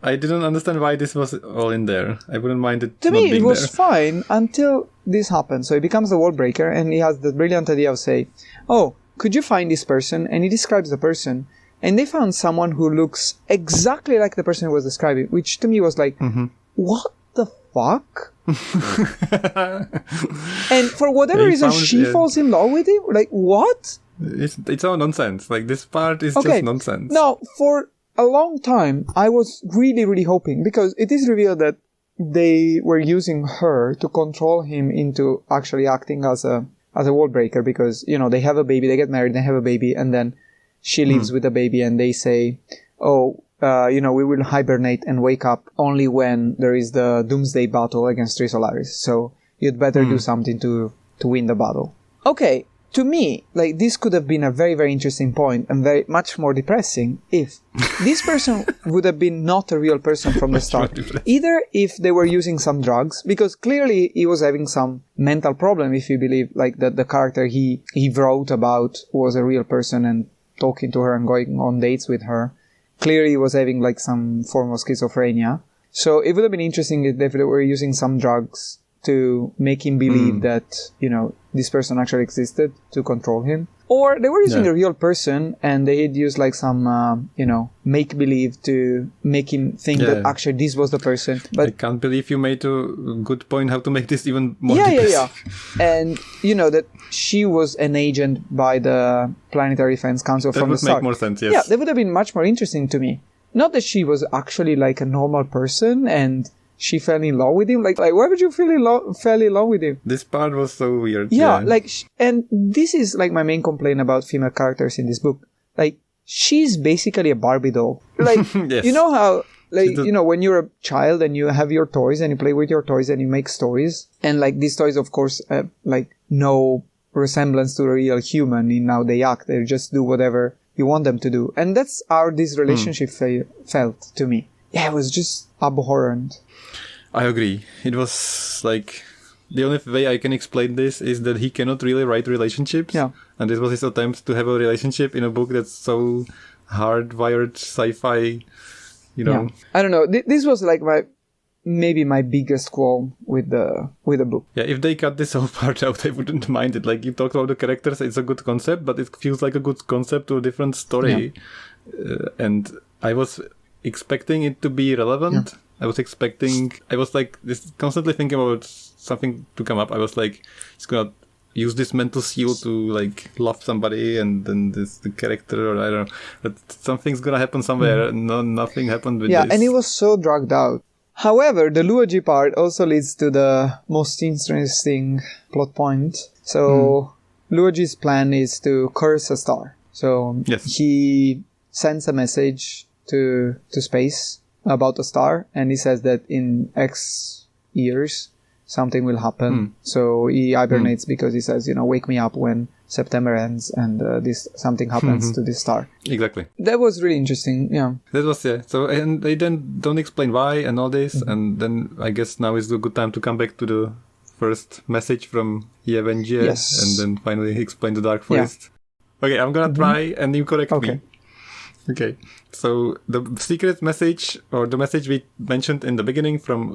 I didn't understand why this was all in there. I wouldn't mind it. To me, it was fine until this happened. So he becomes the wall breaker, and he has the brilliant idea of saying, "Oh, could you find this person?" And he describes the person, and they found someone who looks exactly like the person who was describing, which to me was like, "What the fuck?" And for whatever reason, she falls in love with him. Like, what? It's all nonsense. Like, this part is just nonsense. Now, for a long time, I was really, really hoping, because it is revealed that they were using her to control him into actually acting as a wall breaker, because, they have a baby, they get married, they have a baby, and then she lives with the baby, and they say, we will hibernate and wake up only when there is the doomsday battle against Trisolaris. So you'd better do something to win the battle. Okay. To me, like, this could have been a very, very interesting point and very much more depressing if this person would have been not a real person from the start. Either if they were using some drugs, because clearly he was having some mental problem if you believe like that the character he wrote about was a real person and talking to her and going on dates with her. Clearly he was having like some form of schizophrenia. So it would have been interesting if they were using some drugs to make him believe that, this person actually existed to control him. Or they were using a real person and they had used like some, make-believe to make him think that actually this was the person. But I can't believe you made a good point how to make this even more depressing. And, that she was an agent by the Planetary Defense Council from the start. That would make more sense, yes. Yeah, that would have been much more interesting to me. Not that she was actually like a normal person and she fell in love with him. Like why would you fell in love with him? This part was so weird. Yeah, and this is like my main complaint about female characters in this book. Like, she's basically a Barbie doll. Like, yes. You know how, like, when you're a child and you have your toys and you play with your toys and you make stories. And like, these toys, of course, have like no resemblance to a real human in how they act. They just do whatever you want them to do. And that's how this relationship felt to me. Yeah, it was just abhorrent. I agree. It was like, the only way I can explain this is that he cannot really write relationships. Yeah. And this was his attempt to have a relationship in a book that's so hardwired sci-fi, you know. Yeah. I don't know. This was like maybe my biggest qualm with the book. Yeah, if they cut this whole part out, I wouldn't mind it. Like, you talked about the characters, it's a good concept, but it feels like a good concept to a different story. Yeah. And I was expecting it to be relevant. Yeah. I was like this, constantly thinking about something to come up. I was like, it's gonna use this mental seal to like love somebody, and then the character, or I don't know, but something's gonna happen somewhere. No, nothing happened with this. Yeah, and it was so dragged out. However, the trilogy part also leads to the most interesting plot point. So, Luigi's plan is to curse a star. So, he sends a message to space about a star, and he says that in X years, something will happen. So, he hibernates because he says, wake me up when September ends and something happens to this star. Exactly. That was really interesting, yeah. That was, yeah. So, and they then don't explain why and all this, and then I guess now is a good time to come back to the first message from Yevenje, and then finally explain the Dark Forest. Yeah. Okay, I'm gonna try, and you correct me. Okay, so the secret message, or the message we mentioned in the beginning from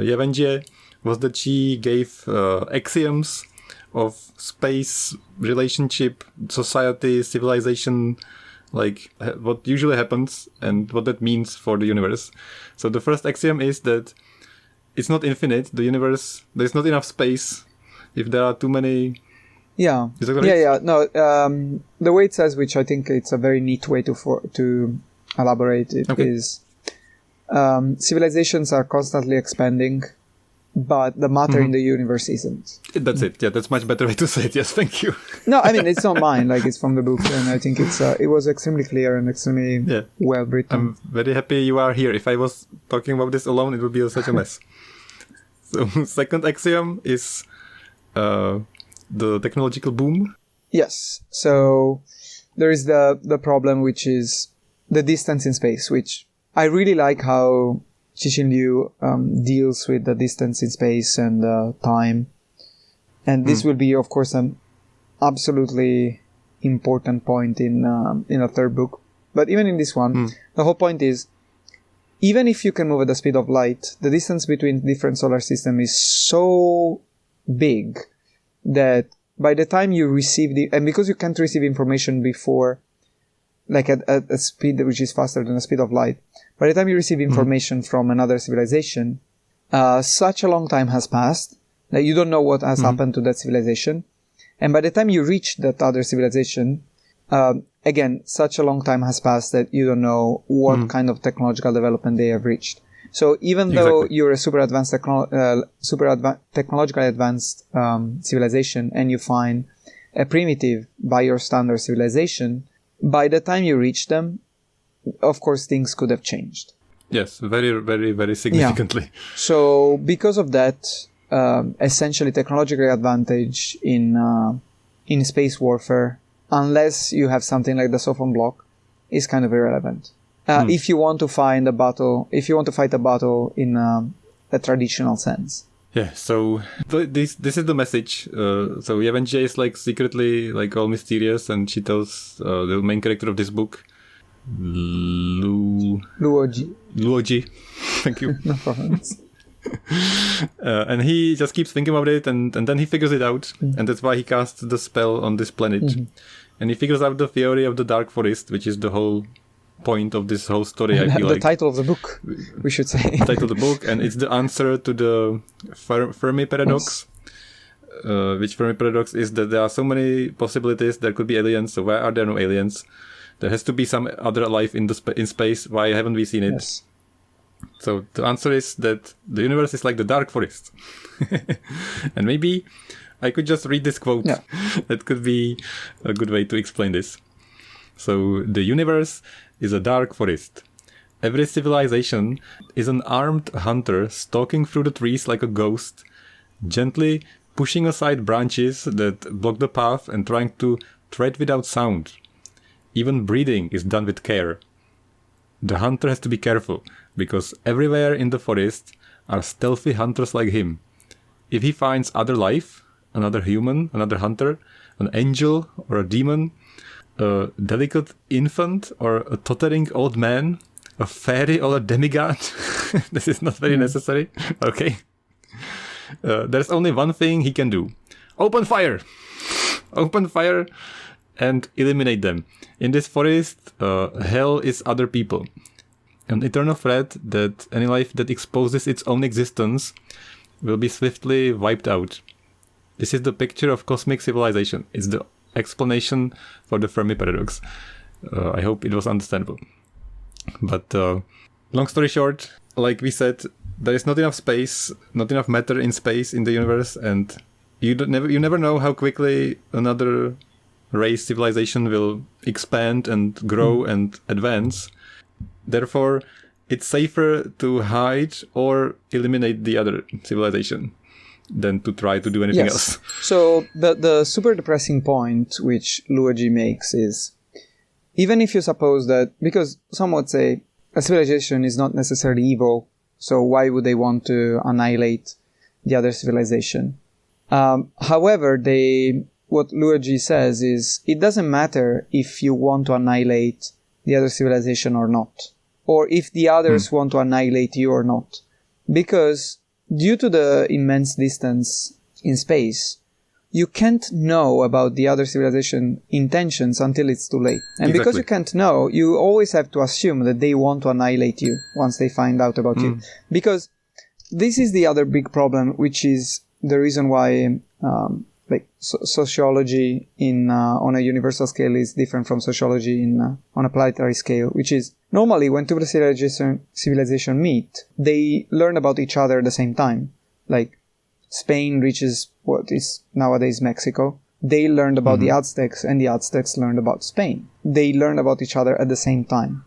Yevenje, was that she gave axioms of space, relationship, society, civilization, like what usually happens and what that means for the universe. So the first axiom is that it's not infinite. The universe, there's not enough space if there are too many. Yeah. Is that correct? Yeah. No, the way it says, which I think it's a very neat way to elaborate it, is civilizations are constantly expanding, but the matter in the universe isn't. That's it. Yeah, that's much better way to say it. Yes, thank you. No, I mean, it's not mine. Like, it's from the book, and I think it was extremely clear and extremely well written. I'm very happy you are here. If I was talking about this alone, it would be such a mess. So, second axiom is the technological boom. Yes. So there is the problem, which is the distance in space, which I really like how Cixin Liu deals with the distance in space and time. And this will be, of course, an absolutely important point in a third book. But even in this one, the whole point is, even if you can move at the speed of light, the distance between different solar systems is so big that by the time you receive and because you can't receive information before, like at a speed which is faster than the speed of light, by the time you receive information from another civilization, such a long time has passed that you don't know what has happened to that civilization. And by the time you reach that other civilization, again, such a long time has passed that you don't know what kind of technological development they have reached. So even though you're a super technologically advanced civilization, and you find a primitive by your standard civilization, by the time you reach them, of course, things could have changed. Yes, very, very, very significantly. Yeah. So because of that, essentially technological advantage in space warfare, unless you have something like the Sophon block, is kind of irrelevant. If you want to fight a battle in a traditional sense. Yeah, so this is the message. So Yevenje is like secretly like all mysterious, and she tells the main character of this book, Luoji. Thank you. No problem. And he just keeps thinking about it, and then he figures it out, and that's why he casts the spell on this planet. And he figures out the theory of the Dark Forest, which is the whole point of this whole story. I feel the title of the book, we should say. The title of the book, and it's the answer to the Fermi paradox. Which Fermi paradox is that there are so many possibilities. There could be aliens, so why are there no aliens? There has to be some other life in space. Why haven't we seen it? Yes. So the answer is that the universe is like the Dark Forest. And maybe I could just read this quote. Yeah. That could be a good way to explain this. So the universe is a dark forest. Every civilization is an armed hunter stalking through the trees like a ghost, gently pushing aside branches that block the path and trying to tread without sound. Even breathing is done with care. The hunter has to be careful, because everywhere in the forest are stealthy hunters like him. If he finds other life, another human, another hunter, an angel or a demon, a delicate infant or a tottering old man, a fairy or a demigod. This is not very necessary. Okay. There's only one thing he can do. Open fire! Open fire and eliminate them. In this forest, hell is other people. An eternal threat that any life that exposes its own existence will be swiftly wiped out. This is the picture of cosmic civilization. It's the explanation for the Fermi paradox. I hope it was understandable. But long story short, like we said, there is not enough space, not enough matter in space in the universe, and you never know how quickly another race civilization will expand and grow and advance. Therefore, it's safer to hide or eliminate the other civilization than to try to do anything else. So the super depressing point which Luigi makes is, even if you suppose that, because some would say a civilization is not necessarily evil, so why would they want to annihilate the other civilization? However, what Luigi says is, it doesn't matter if you want to annihilate the other civilization or not, or if the others want to annihilate you or not, because due to the immense distance in space, you can't know about the other civilization intentions until it's too late. And because you can't know, you always have to assume that they want to annihilate you once they find out about you. Because this is the other big problem, which is the reason why sociology on a universal scale is different from sociology on a planetary scale, which is normally when two civilization meet, they learn about each other at the same time. Like Spain reaches what is nowadays Mexico. They learned about the Aztecs, and the Aztecs learned about Spain. They learned about each other at the same time.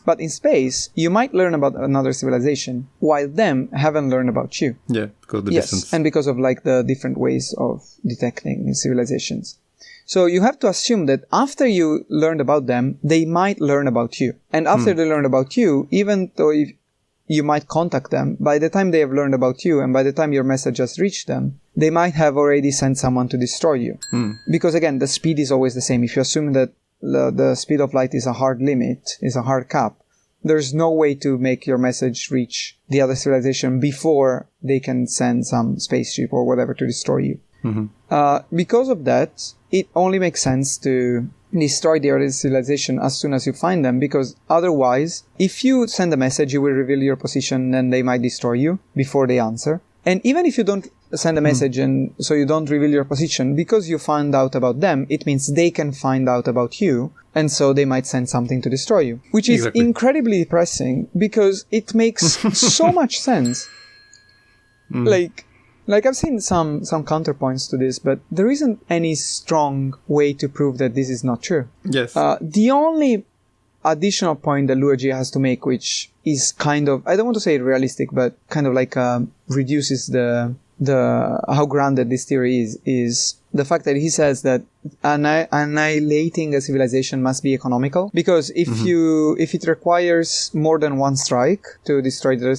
But in space, you might learn about another civilization, while them haven't learned about you. Yeah, because of the distance. And because of the different ways of detecting civilizations. So you have to assume that after you learned about them, they might learn about you. And after they learn about you, even though you might contact them, by the time they have learned about you and by the time your message has reached them, they might have already sent someone to destroy you. Because again, the speed is always the same. If you assume that the speed of light is a hard limit, is a hard cap, there's no way to make your message reach the other civilization before they can send some spaceship or whatever to destroy you. Because of that, it only makes sense to destroy the other civilization as soon as you find them, because otherwise, if you send a message, you will reveal your position and they might destroy you before they answer. And even if you don't send a message and so you don't reveal your position, because you find out about them, it means they can find out about you, and so they might send something to destroy you, which is incredibly depressing because it makes so much sense. Like I've seen some counterpoints to this, but there isn't any strong way to prove that this is not true. Yes. The only additional point that Luigi has to make, which is kind of, I don't want to say realistic, but kind of like reduces the how grounded this theory is the fact that he says that annihilating a civilization must be economical, because if it requires more than one strike to destroy the other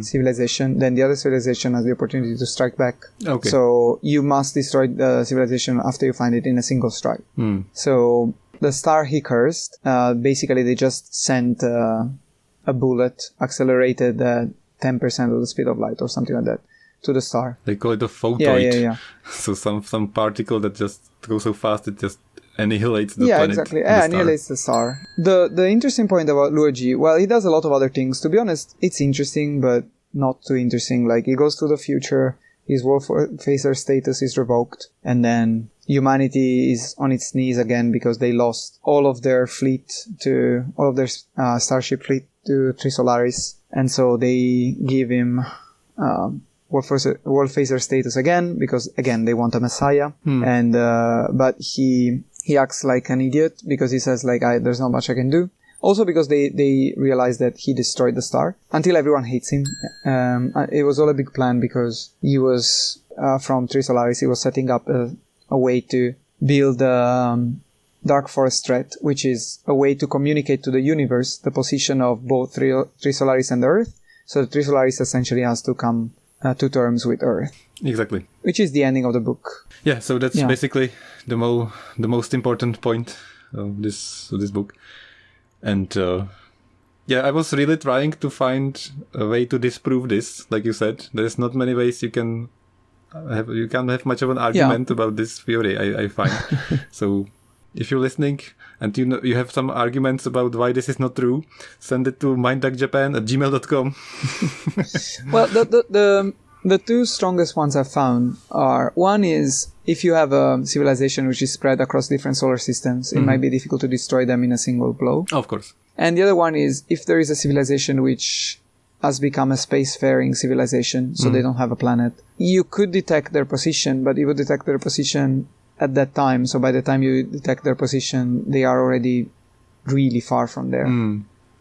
civilization, then the other civilization has the opportunity to strike back. Okay. So you must destroy the civilization after you find it in a single strike. So the star he cursed, basically they just sent a bullet accelerated 10% of the speed of light or something like that to the star. They call it a photoid. Yeah. So some particle that just goes so fast it just annihilates the planet. Yeah, exactly. Annihilates the star. The interesting point about Luigi, well, he does a lot of other things. To be honest, it's interesting, but not too interesting. Like, he goes to the future, his world phaser status is revoked, and then humanity is on its knees again because they lost all of their starship fleet to Trisolaris, and so they give him world phaser status again because again they want a messiah, and but he acts like an idiot because he says like there's not much I can do. Also because they realize that he destroyed the star until everyone hates him. It was all a big plan because he was from Trisolaris. He was setting up a way to build Dark Forest threat, which is a way to communicate to the universe the position of both Trisolaris and Earth. So Trisolaris essentially has to come to terms with Earth. Exactly. Which is the ending of the book. Yeah, so that's basically the most important point this book. And I was really trying to find a way to disprove this. Like you said, there's not many ways you can't have much of an argument about this theory, I find. So if you're listening and you have some arguments about why this is not true, send it to mindduckjapan@gmail.com. Well, the two strongest ones I've found are, one is if you have a civilization which is spread across different solar systems, it might be difficult to destroy them in a single blow. Of course. And the other one is if there is a civilization which has become a spacefaring civilization, so they don't have a planet, you could detect their position, but you would detect their position at that time. So by the time you detect their position, they are already really far from there.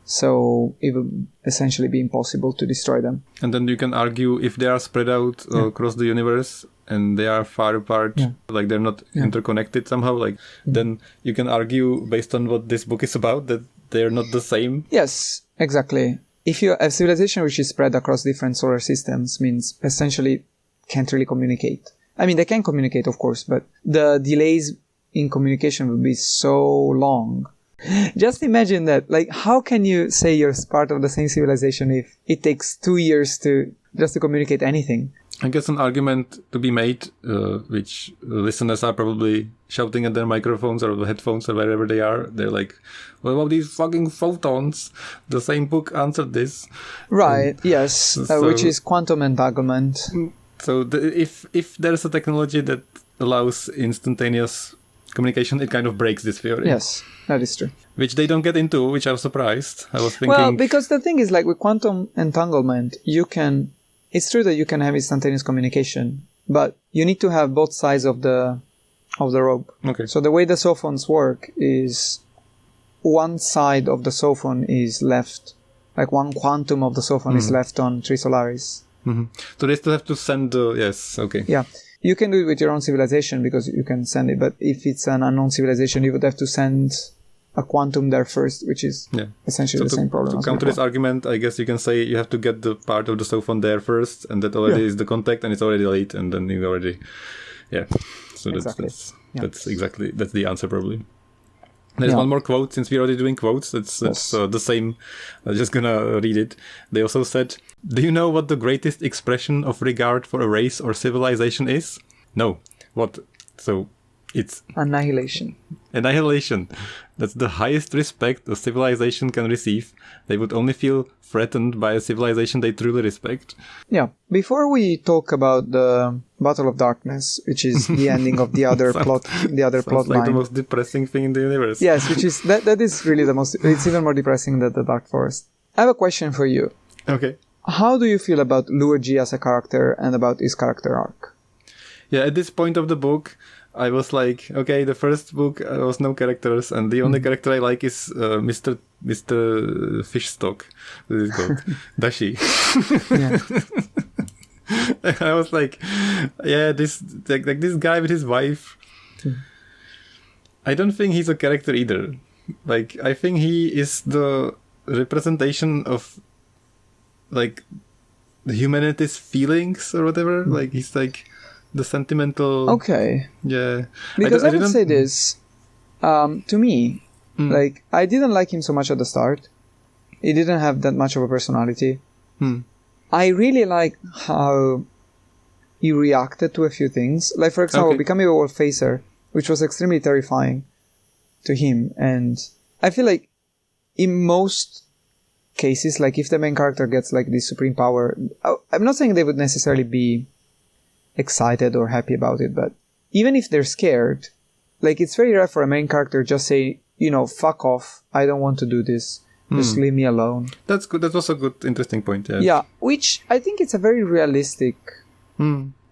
So it would essentially be impossible to destroy them. And then you can argue if they are spread out across the universe and they are far apart, like they're not interconnected somehow, like then you can argue based on what this book is about that they're not the same. Yes, exactly. If you have a civilization which is spread across different solar systems, means essentially can't really communicate. I mean, they can communicate, of course, but the delays in communication would be so long. Just imagine that. Like, how can you say you're part of the same civilization if it takes 2 years just to communicate anything? I guess an argument to be made, which listeners are probably shouting at their microphones or the headphones or wherever they are. They're like, what about these fucking photons? The same book answered this. Right, yes, which is quantum entanglement. So if there's a technology that allows instantaneous communication, it kind of breaks this theory. Yes, that is true. Which they don't get into, which I was surprised. I was thinking... Well, because the thing is, like, with quantum entanglement, it's true that you can have instantaneous communication, but you need to have both sides of the rope. Okay. So the way the sophons work is one side of the sophon is left, like one quantum of the sophon is left on Trisolaris. So they still have to send yes, okay. Yeah. You can do it with your own civilization because you can send it, but if it's an unknown civilization, you would have to send a quantum there first, which is essentially the same problem. To counter this argument, I guess you can say you have to get the part of the sophon there first, and that already is the contact, and it's already late, and then you already... Yeah. So that's the answer, probably. There's one more quote, since we're already doing quotes. That's the same. I'm just gonna read it. They also said, "Do you know what the greatest expression of regard for a race or civilization is? No. What? So, it's... Annihilation. Annihilation. That's the highest respect a civilization can receive. They would only feel threatened by a civilization they truly respect." Yeah. Before we talk about the Battle of Darkness, which is the ending of the other plot line. Like the most depressing thing in the universe. Yes, which is that is really the most... It's even more depressing than the Dark Forest. I have a question for you. Okay. How do you feel about Luigi as a character and about his character arc? Yeah, at this point of the book, I was like, okay, the first book was no characters, and the only character I like is Mr. Fishstock. What is it called? Dashi. I was like, yeah, this guy with his wife. I don't think he's a character either. Like, I think he is the representation of, like, the humanity's feelings or whatever. Like, he's like the sentimental... Okay. Yeah. Because I would say this, to me, like, I didn't like him so much at the start. He didn't have that much of a personality. I really like how he reacted to a few things. Like, for example, becoming a wolf facer, which was extremely terrifying to him. And I feel like in most cases, like, if the main character gets, like, this supreme power, I'm not saying they would necessarily be excited or happy about it, but even if they're scared, like, it's very rare for a main character just say, fuck off, I don't want to do this, just leave me alone. That's good. That was a good, interesting point. Yeah, which I think it's a very realistic...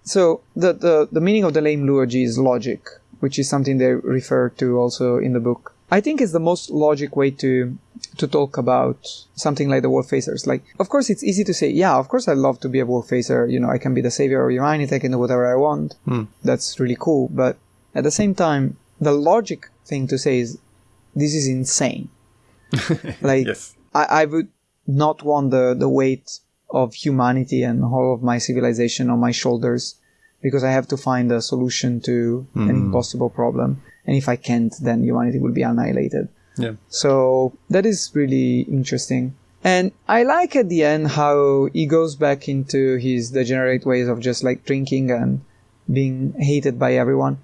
So the meaning of the name Luigi is logic, which is something they refer to also in the book. I think it's the most logic way to talk about something like the wolf facers. Like, of course, it's easy to say, yeah, of course I'd love to be a wolf facer. I can be the savior of humanity. I can do whatever I want. That's really cool. But at the same time, the logic thing to say is, this is insane. Like, yes. I would not want the weight of humanity and all of my civilization on my shoulders because I have to find a solution to an impossible problem. And if I can't, then humanity will be annihilated. Yeah. So that is really interesting. And I like at the end how he goes back into his degenerate ways of just like drinking and being hated by everyone.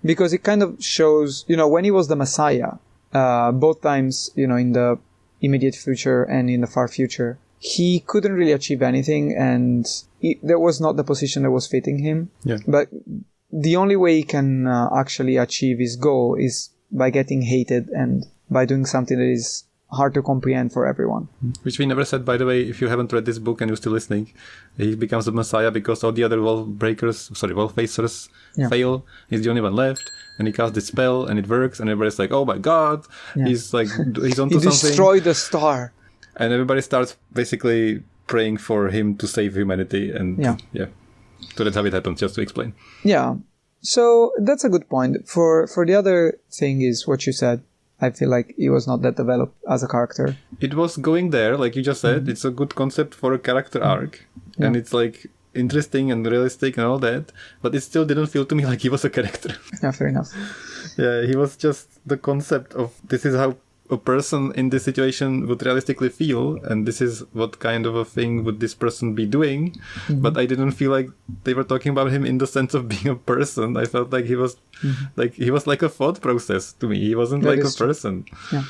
Because it kind of shows, when he was the Messiah, both times, in the immediate future and in the far future, he couldn't really achieve anything, and that was not the position that was fitting him. Yeah. But the only way he can actually achieve his goal is by getting hated and by doing something that is hard to comprehend for everyone. Which we never said, by the way, if you haven't read this book and you're still listening. He becomes the Messiah because all the other wall facers fail. He's the only one left. And he casts this spell and it works. And everybody's like, oh my god. Yeah. He's onto something. He destroyed the star. And everybody starts basically praying for him to save humanity. And yeah. So that's how it happens, just to explain. Yeah. So that's a good point. For the other thing is what you said. I feel like he was not that developed as a character. It was going there, like you just said. It's a good concept for a character arc. Yeah. And it's like interesting and realistic and all that. But it still didn't feel to me like he was a character. Yeah, fair enough. Yeah, he was just the concept of this is how a person in this situation would realistically feel, and this is what kind of a thing would this person be doing. But I didn't feel like they were talking about him in the sense of being a person. I felt like he was like a thought process to me. He wasn't like a person. Yeah.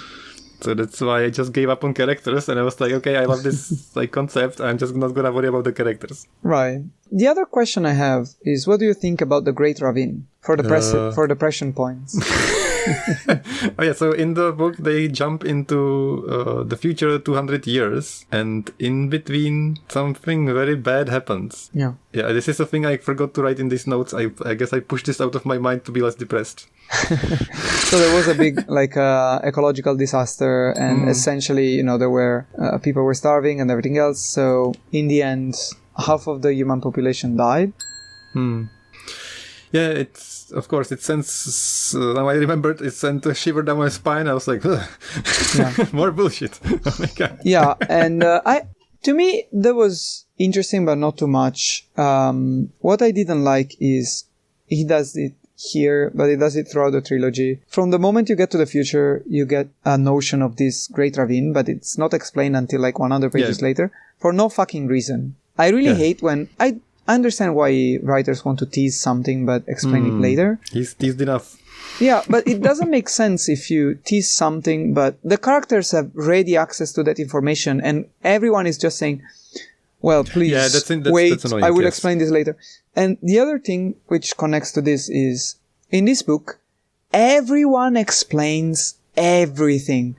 So that's why I just gave up on characters, and I was like, okay, I love this like concept. I'm just not gonna worry about the characters. Right. The other question I have is, what do you think about the Great Ravine for depression points? Oh yeah, so in the book they jump into the future 200 years, and in between something very bad happens. Yeah, this is a thing I forgot to write in these notes. I guess I pushed this out of my mind to be less depressed. So there was a big ecological disaster, and essentially there were people were starving and everything else. So in the end, half of the human population died. Yeah, it sends, now I remembered, it sent a shiver down my spine. I was like, more bullshit. Oh my God. Yeah, and to me, that was interesting, but not too much. What I didn't like is he does it here, but he does it throughout the trilogy. From the moment you get to the future, you get a notion of this great ravine, but it's not explained until like 100 pages later, for no fucking reason. I really hate when... I understand why writers want to tease something but explain it later. He's teased enough. Yeah, but it doesn't make sense if you tease something but the characters have ready access to that information and everyone is just saying, well, please wait, that's annoying, I will explain this later. And the other thing which connects to this is, in this book, everyone explains everything.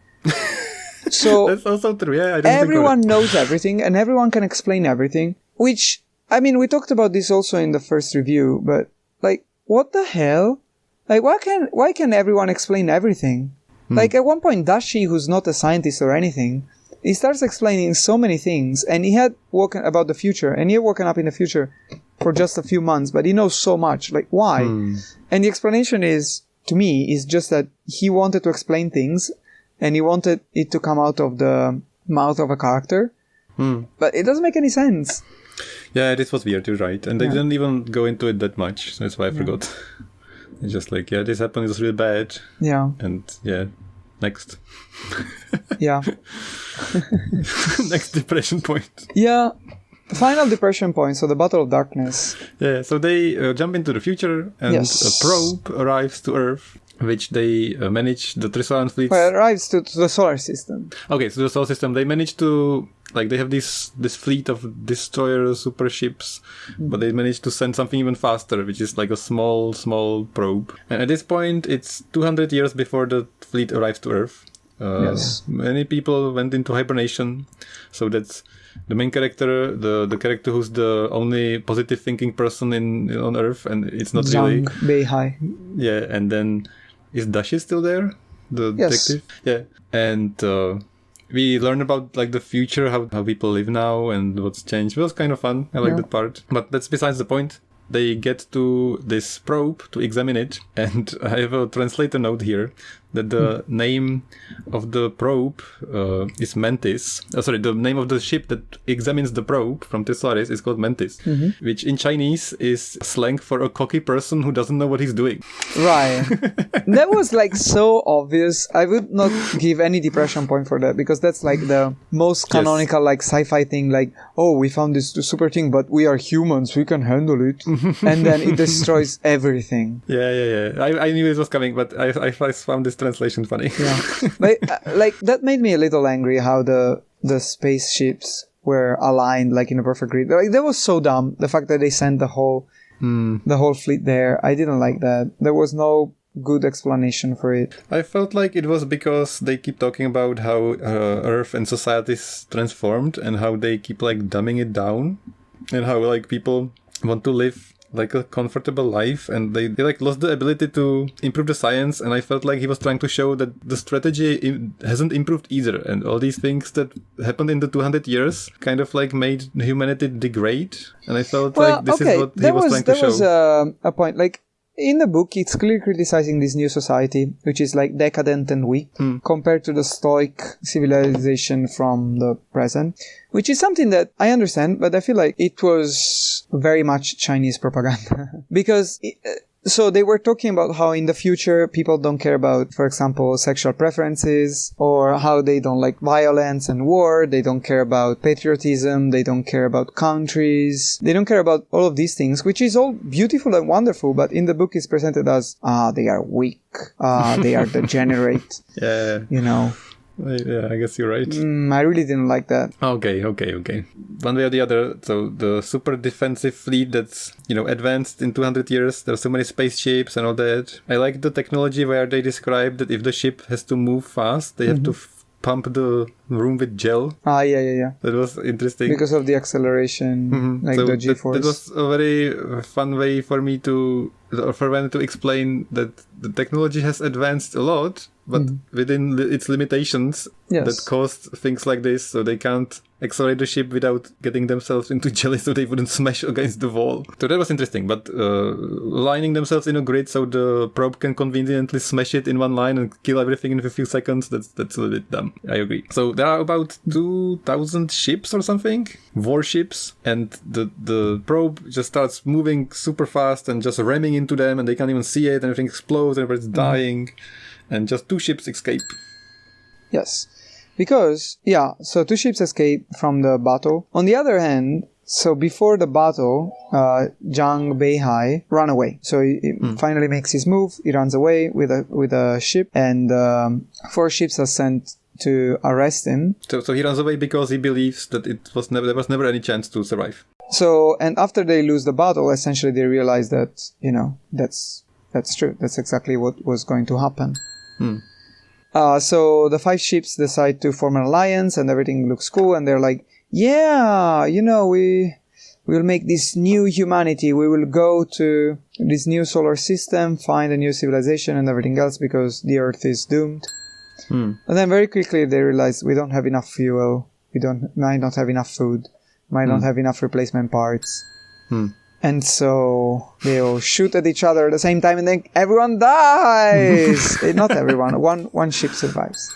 So that's also true. Yeah, I didn't everyone knows everything and everyone can explain everything, which... I mean, we talked about this also in the first review, but like, what the hell? Like, why can everyone explain everything? Like, at one point, Dashi, who's not a scientist or anything, he starts explaining so many things, and he had woken about the future, and he had woken up in the future for just a few months, but he knows so much. Like, why? And the explanation is, to me, is just that he wanted to explain things, and he wanted it to come out of the mouth of a character, but it doesn't make any sense. Yeah, this was weird, you're right. And they didn't even go into it that much, so that's why I forgot. It's just like, this happened, it was really bad. Yeah. And next. Yeah. Next depression point. Yeah. Final depression point, so the Battle of Darkness. Yeah, so they jump into the future, and a probe arrives to Earth, which they manage, the Trisolan fleet. Well, it arrives to the solar system. Okay, so the solar system, they manage to... Like, they have this fleet of destroyer super ships, but they managed to send something even faster, which is like a small probe. And at this point, it's 200 years before the fleet arrives to Earth. Many people went into hibernation, so that's the main character, the character who's the only positive thinking person on Earth, and it's not really... Beihai. Yeah, and then... Is Dashi still there? The detective? Yeah. And... we learn about like the future, how people live now and what's changed. It was kind of fun. I like that part. But that's besides the point. They get to this probe to examine it. And I have a translator note here that the name of the probe is Mantis. The name of the ship that examines the probe from Tessolaris is called Mantis, which in Chinese is slang for a cocky person who doesn't know what he's doing. Right. That was like so obvious. I would not give any depression point for that, because that's like the most canonical like sci-fi thing, like, oh, we found this super thing, but we are humans, we can handle it. And then it destroys everything. Yeah. I knew it was coming, but I found this translation funny. Yeah. But like that made me a little angry how the spaceships were aligned like in a perfect grid. Like that was so dumb. The fact that they sent the whole fleet there, I didn't like that. There was no good explanation for it. I felt like it was because they keep talking about how Earth and society is transformed and how they keep like dumbing it down and how like people want to live like a comfortable life, and they like lost the ability to improve the science, and I felt like he was trying to show that the strategy hasn't improved either, and all these things that happened in the 200 years kind of like made humanity degrade, and I felt like this is what he was trying to show. There was a point, like in the book it's clearly criticizing this new society, which is like decadent and weak compared to the stoic civilization from the present, which is something that I understand, but I feel like it was very much Chinese propaganda. Because so they were talking about how in the future people don't care about, for example, sexual preferences, or how they don't like violence and war, they don't care about patriotism, they don't care about countries, they don't care about all of these things, which is all beautiful and wonderful, but in the book it's presented as, they are weak, they are degenerate, you know. Yeah, I guess you're right. I really didn't like that. Okay. One way or the other, so the super defensive fleet that's, advanced in 200 years, there's so many spaceships and all that. I like the technology where they describe that if the ship has to move fast, they have to pump the room with gel. Yeah. That was interesting. Because of the acceleration, like so the G-force. That was a very fun way for me to explain that the technology has advanced a lot, but within its limitations that caused things like this, so they can't accelerate the ship without getting themselves into jelly so they wouldn't smash against the wall. So that was interesting, but lining themselves in a grid so the probe can conveniently smash it in one line and kill everything in a few seconds, that's a little bit dumb. I agree. So there are about 2,000 ships or something, warships, and the probe just starts moving super fast and just ramming into them, and they can't even see it, and everything explodes, and everybody's dying, and just 2 ships escape. Yes. Because, so 2 ships escape from the battle. On the other hand, so before the battle, Zhang Beihai ran away. So he finally makes his move, he runs away with a ship, and 4 ships are sent to arrest him. So he runs away because he believes that there was never any chance to survive. So, and after they lose the battle, essentially they realize that, that's true. That's exactly what was going to happen. So the 5 ships decide to form an alliance and everything looks cool, and they're like, we will make this new humanity. We will go to this new solar system, find a new civilization and everything else because the Earth is doomed. And then very quickly they realize we don't have enough fuel. Might not have enough food. Might not have enough replacement parts. And so they all shoot at each other at the same time, and then everyone dies. Not everyone. One ship survives.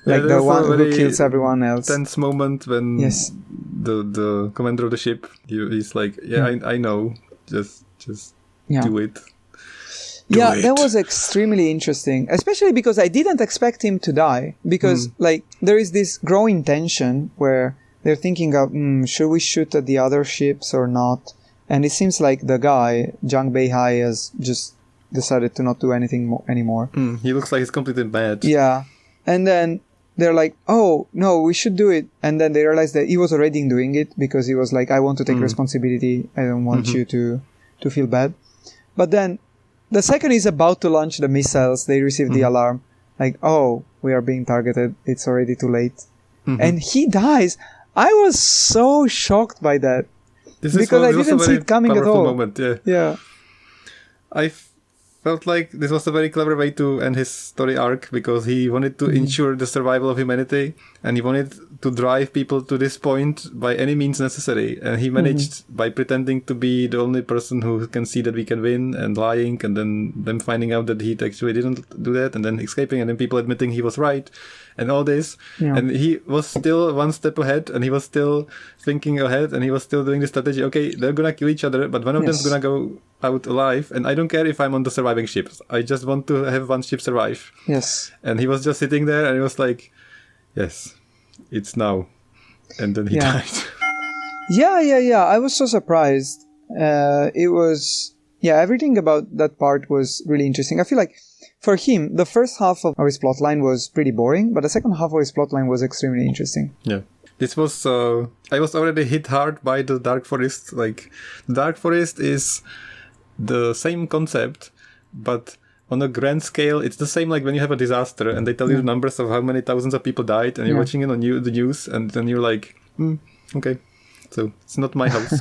Like the one who kills everyone else. Tense moment when the commander of the ship, he's like, I know. Just do it. That was extremely interesting, especially because I didn't expect him to die. Because like there is this growing tension where they're thinking of, should we shoot at the other ships or not? And it seems like the guy, Zhang Beihai, has just decided to not do anything anymore. He looks like he's completely mad. Yeah. And then they're like, oh, no, we should do it. And then they realize that he was already doing it because he was like, I want to take responsibility. I don't want you to feel bad. But then the second he's about to launch the missiles, they receive the alarm. Like, oh, we are being targeted. It's already too late. And he dies. I was so shocked by that. Because I didn't see it coming at all. Moment, yeah. I felt like this was a very clever way to end his story arc, because he wanted to ensure the survival of humanity, and he wanted to drive people to this point by any means necessary. And he managed by pretending to be the only person who can see that we can win, and lying, and then them finding out that he actually didn't do that, and then escaping, and then people admitting he was right, and all this. Yeah. And he was still one step ahead, and he was still thinking ahead, and he was still doing the strategy. Okay, they're gonna kill each other, but one of them's gonna go out alive, and I don't care if I'm on the surviving ship. I just want to have one ship survive. Yes. And he was just sitting there, and he was like, yes, it's now. And then he died. Yeah. I was so surprised. It was... Yeah, everything about that part was really interesting. I feel like for him, the first half of his plotline was pretty boring, but the second half of his plotline was extremely interesting. Yeah. This was... I was already hit hard by the Dark Forest. Like, the Dark Forest is the same concept, but on a grand scale, it's the same like when you have a disaster and they tell you the numbers of how many thousands of people died, and you're watching it on the news, and then you're like, okay, so it's not my house.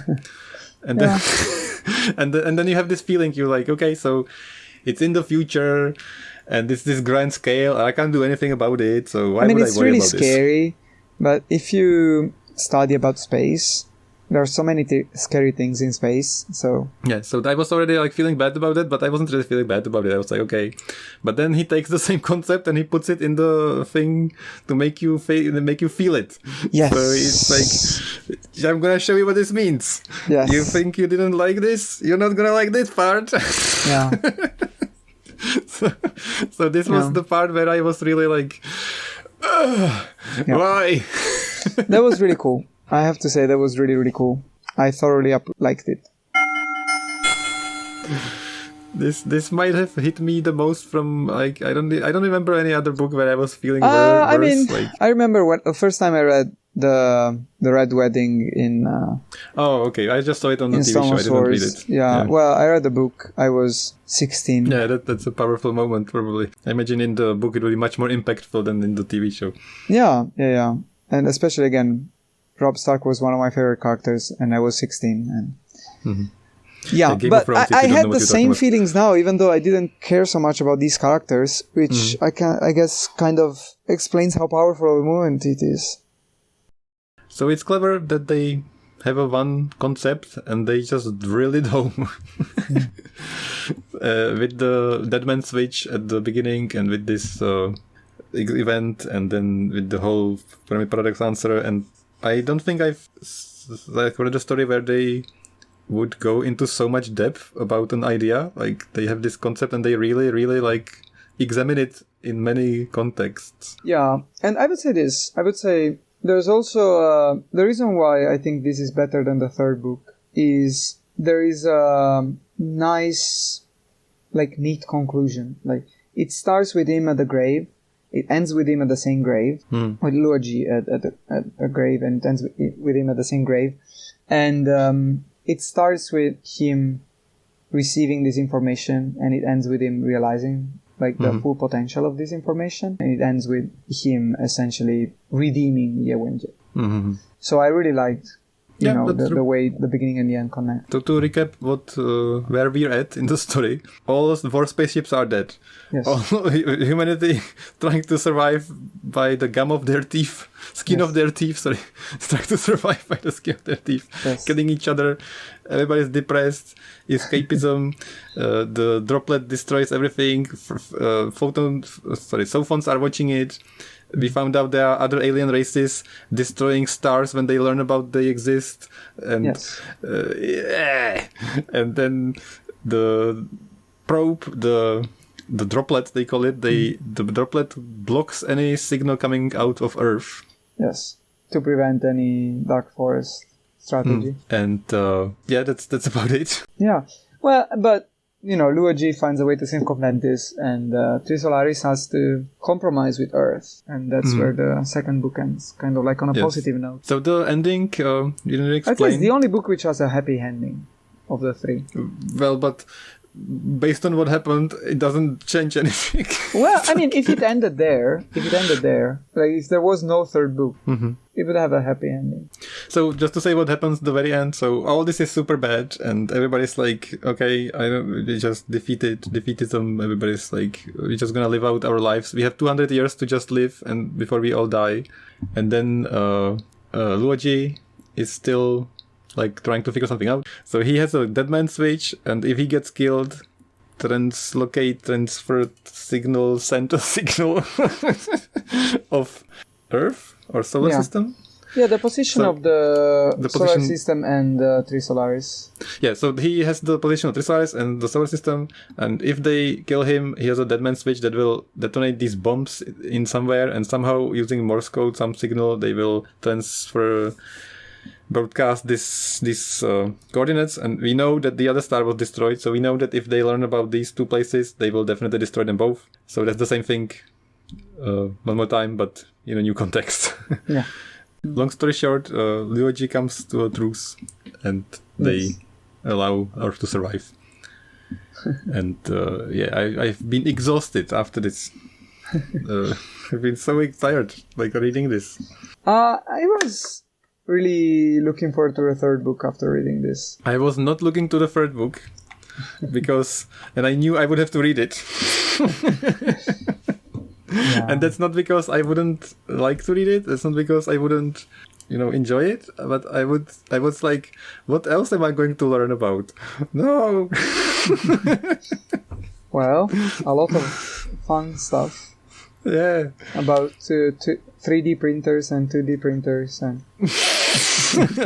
And then and then you have this feeling, you're like, okay, so it's in the future, and it's this grand scale, and I can't do anything about it, so why would I worry about this? I mean, it's really scary, but if you study about space, there are so many scary things in space, so... Yeah, so I was already like feeling bad about it, but I wasn't really feeling bad about it. I was like, okay. But then he takes the same concept and he puts it in the thing to make you feel it. Yes. So it's like, I'm gonna show you what this means. Yes. You think you didn't like this? You're not gonna like this part. Yeah. so this was the part where I was really like, why? That was really cool. I have to say that was really, really cool. I thoroughly liked it. This might have hit me the most from like I don't remember any other book where I was feeling worse. I mean, I remember when the first time I read the Red Wedding in. Oh, okay. I just saw it on the TV show. I didn't read it. Yeah. Well, I read the book. I was 16. Yeah, that's a powerful moment. Probably. I imagine in the book it will be much more impactful than in the TV show. Yeah, and especially again, Robb Stark was one of my favorite characters, and I was 16. And yeah, but I had the same feelings now, even though I didn't care so much about these characters, which I guess kind of explains how powerful a moment it is. So it's clever that they have a one concept and they just drill it home with the Deadman switch at the beginning, and with this event, and then with the whole Fermi paradox answer. And I don't think I've read a story where they would go into so much depth about an idea. Like, they have this concept and they really, really like examine it in many contexts. Yeah, and I would say this. I would say there's also the reason why I think this is better than the third book is there is a nice, like, neat conclusion. Like, it starts with him at the grave. It ends with him at the same grave, with Luigi at a grave, and it ends with him at the same grave. And it starts with him receiving this information, and it ends with him realizing like the full potential of this information, and it ends with him essentially redeeming the Avenger. So I really liked the way the beginning and the end connect. To recap where we're at in the story, all the 4 spaceships are dead. Yes. All humanity trying to survive by the gum of their teeth, skin of their teeth, trying to survive by the skin of their teeth, killing each other. Everybody's depressed, escapism, the droplet destroys everything, sophons are watching it. We found out there are other alien races destroying stars when they learn about they exist, and and then the probe, the droplet they call it, the droplet blocks any signal coming out of Earth. Yes, to prevent any Dark Forest strategy. And that's about it. Yeah, well, but Luigi finds a way to circumvent this, and Trisolaris has to compromise with Earth, and that's where the second book ends, kind of like on a positive note. So the ending, you didn't explain. I think it's the only book which has a happy ending of the 3. Well, but based on what happened, it doesn't change anything. Well, I mean, if it ended there, like if there was no third book, it would have a happy ending. So just to say what happens at the very end, so all this is super bad, and everybody's like, okay, we just defeated them. Everybody's like, we're just gonna live out our lives. We have 200 years to just live, and before we all die. And then Luoji is still like trying to figure something out. So he has a dead man switch, and if he gets killed, transfer signal, send a signal of Earth or solar system. Yeah, the position of the solar system and Trisolaris. Yeah, so he has the position of Trisolaris and the solar system, and if they kill him, he has a dead man switch that will detonate these bombs in somewhere, and somehow using Morse code, some signal, they will broadcast these coordinates, and we know that the other star was destroyed, so we know that if they learn about these two places, they will definitely destroy them both. So that's the same thing one more time, but in a new context. Yeah. Long story short, Luoji comes to a truce, and they allow Earth to survive. And I've been exhausted after this. I've been so tired, like reading this. I was really looking forward to the third book after reading this. I was not looking to the third book and I knew I would have to read it. Yeah. And that's not because I wouldn't like to read it. It's not because I wouldn't, enjoy it. But I was like, what else am I going to learn about? No. Well, a lot of fun stuff. Yeah. About 3D printers and 2D printers and.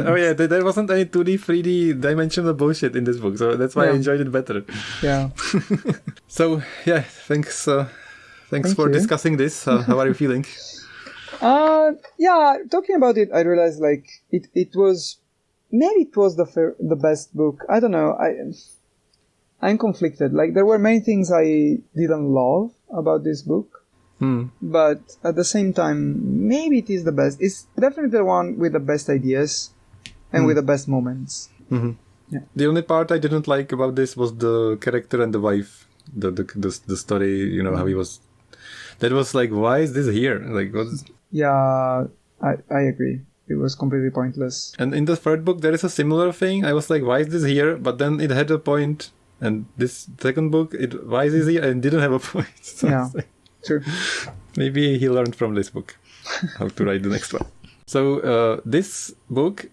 Oh yeah, there wasn't any 2D, 3D dimensional bullshit in this book, so that's why I enjoyed it better. Yeah. So yeah, thanks for discussing this. How are you feeling? Yeah, talking about it, I realized like it was the best book. I don't know. I'm conflicted. Like there were many things I didn't love about this book. But at the same time, maybe it is the best. It's definitely the one with the best ideas and with the best moments. Mm-hmm. Yeah. The only part I didn't like about this was the character and the wife. The story, how he was. That was like, why is this here? Like, what's... Yeah, I agree. It was completely pointless. And in the third book, there is a similar thing. I was like, why is this here? But then it had a point. And this second book, why is this here? And didn't have a point. So yeah. True. Maybe he learned from this book how to write the next one. So this book,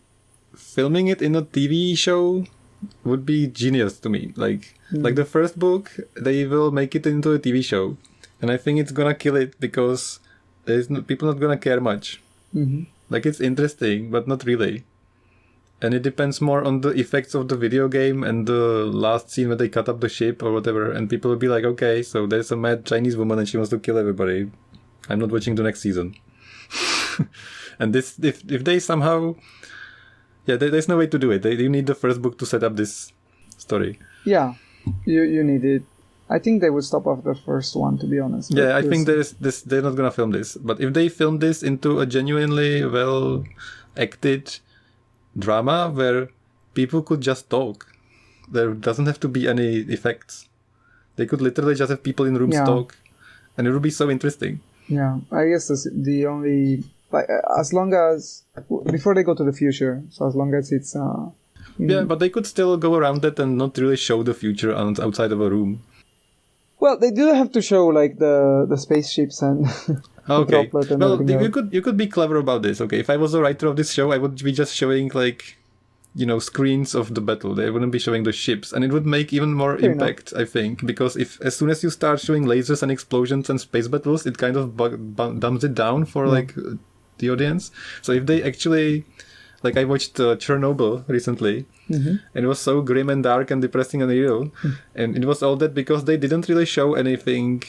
filming it in a TV show would be genius to me. Like the first book, they will make it into a TV show, and I think it's gonna kill it because people not gonna care much. Mm-hmm. Like it's interesting, but not really. And it depends more on the effects of the video game and the last scene where they cut up the ship or whatever. And people will be like, okay, so there's a mad Chinese woman and she wants to kill everybody. I'm not watching the next season. And this, if they somehow... Yeah, there's no way to do it. You need the first book to set up this story. Yeah, you need it. I think they would stop after the first one, to be honest. Yeah, I think they're not going to film this. But if they film this into a genuinely well-acted... drama where people could just talk. There doesn't have to be any effects. They could literally just have people in rooms talk, and it would be so interesting. Yeah, I guess that's the only... as long as... Before they go to the future, so as long as it's... Yeah, but they could still go around that and not really show the future outside of a room. Well, they do have to show, like, the spaceships and... Okay. Well, you could be clever about this. Okay, if I was a writer of this show, I would be just showing like, screens of the battle. They wouldn't be showing the ships, and it would make even more impact, I think, because as soon as you start showing lasers and explosions and space battles, it kind of dumbs it down for like the audience. So if they actually, like, I watched Chernobyl recently, and it was so grim and dark and depressing and real, and it was all that because they didn't really show anything.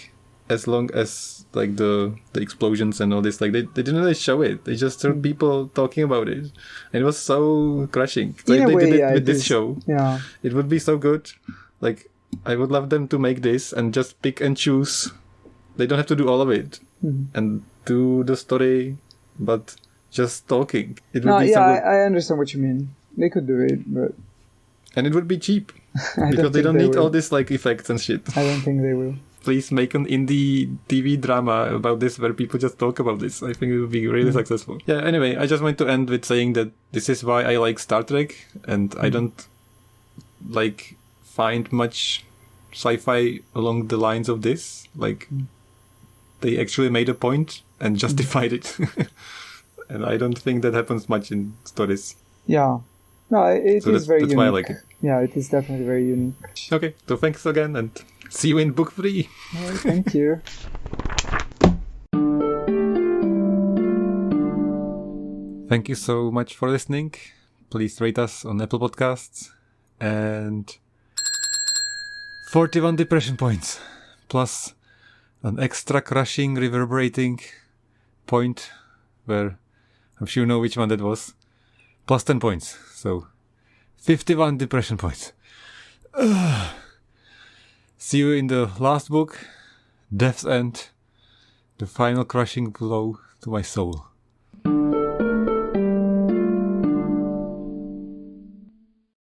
As long as like the explosions and all this, like they didn't really show it. They just showed people talking about it, and it was so crushing. So if they did it with this show, it would be so good. Like I would love them to make this and just pick and choose. They don't have to do all of it and do the story, but just talking. It would be so good. I understand what you mean. They could do it, but and it would be cheap. Because they don't need all this like effects and shit. I don't think they will. Please make an indie TV drama about this where people just talk about this. I think it would be really successful. Yeah, anyway, I just want to end with saying that this is why I like Star Trek, and I don't like find much sci-fi along the lines of this. Like, they actually made a point and justified it. And I don't think that happens much in stories. Yeah. No, it is very unique. That's why I like it. Yeah, it is definitely very unique. Okay, so thanks again, and see you in book 3. All right, thank you. Thank you so much for listening. Please rate us on Apple Podcasts. And 41 depression points, plus an extra crushing, reverberating point, where I'm sure you know which one that was, plus 10 points. So 51 depression points. See you in the last book, Death's End, the final crushing blow to my soul.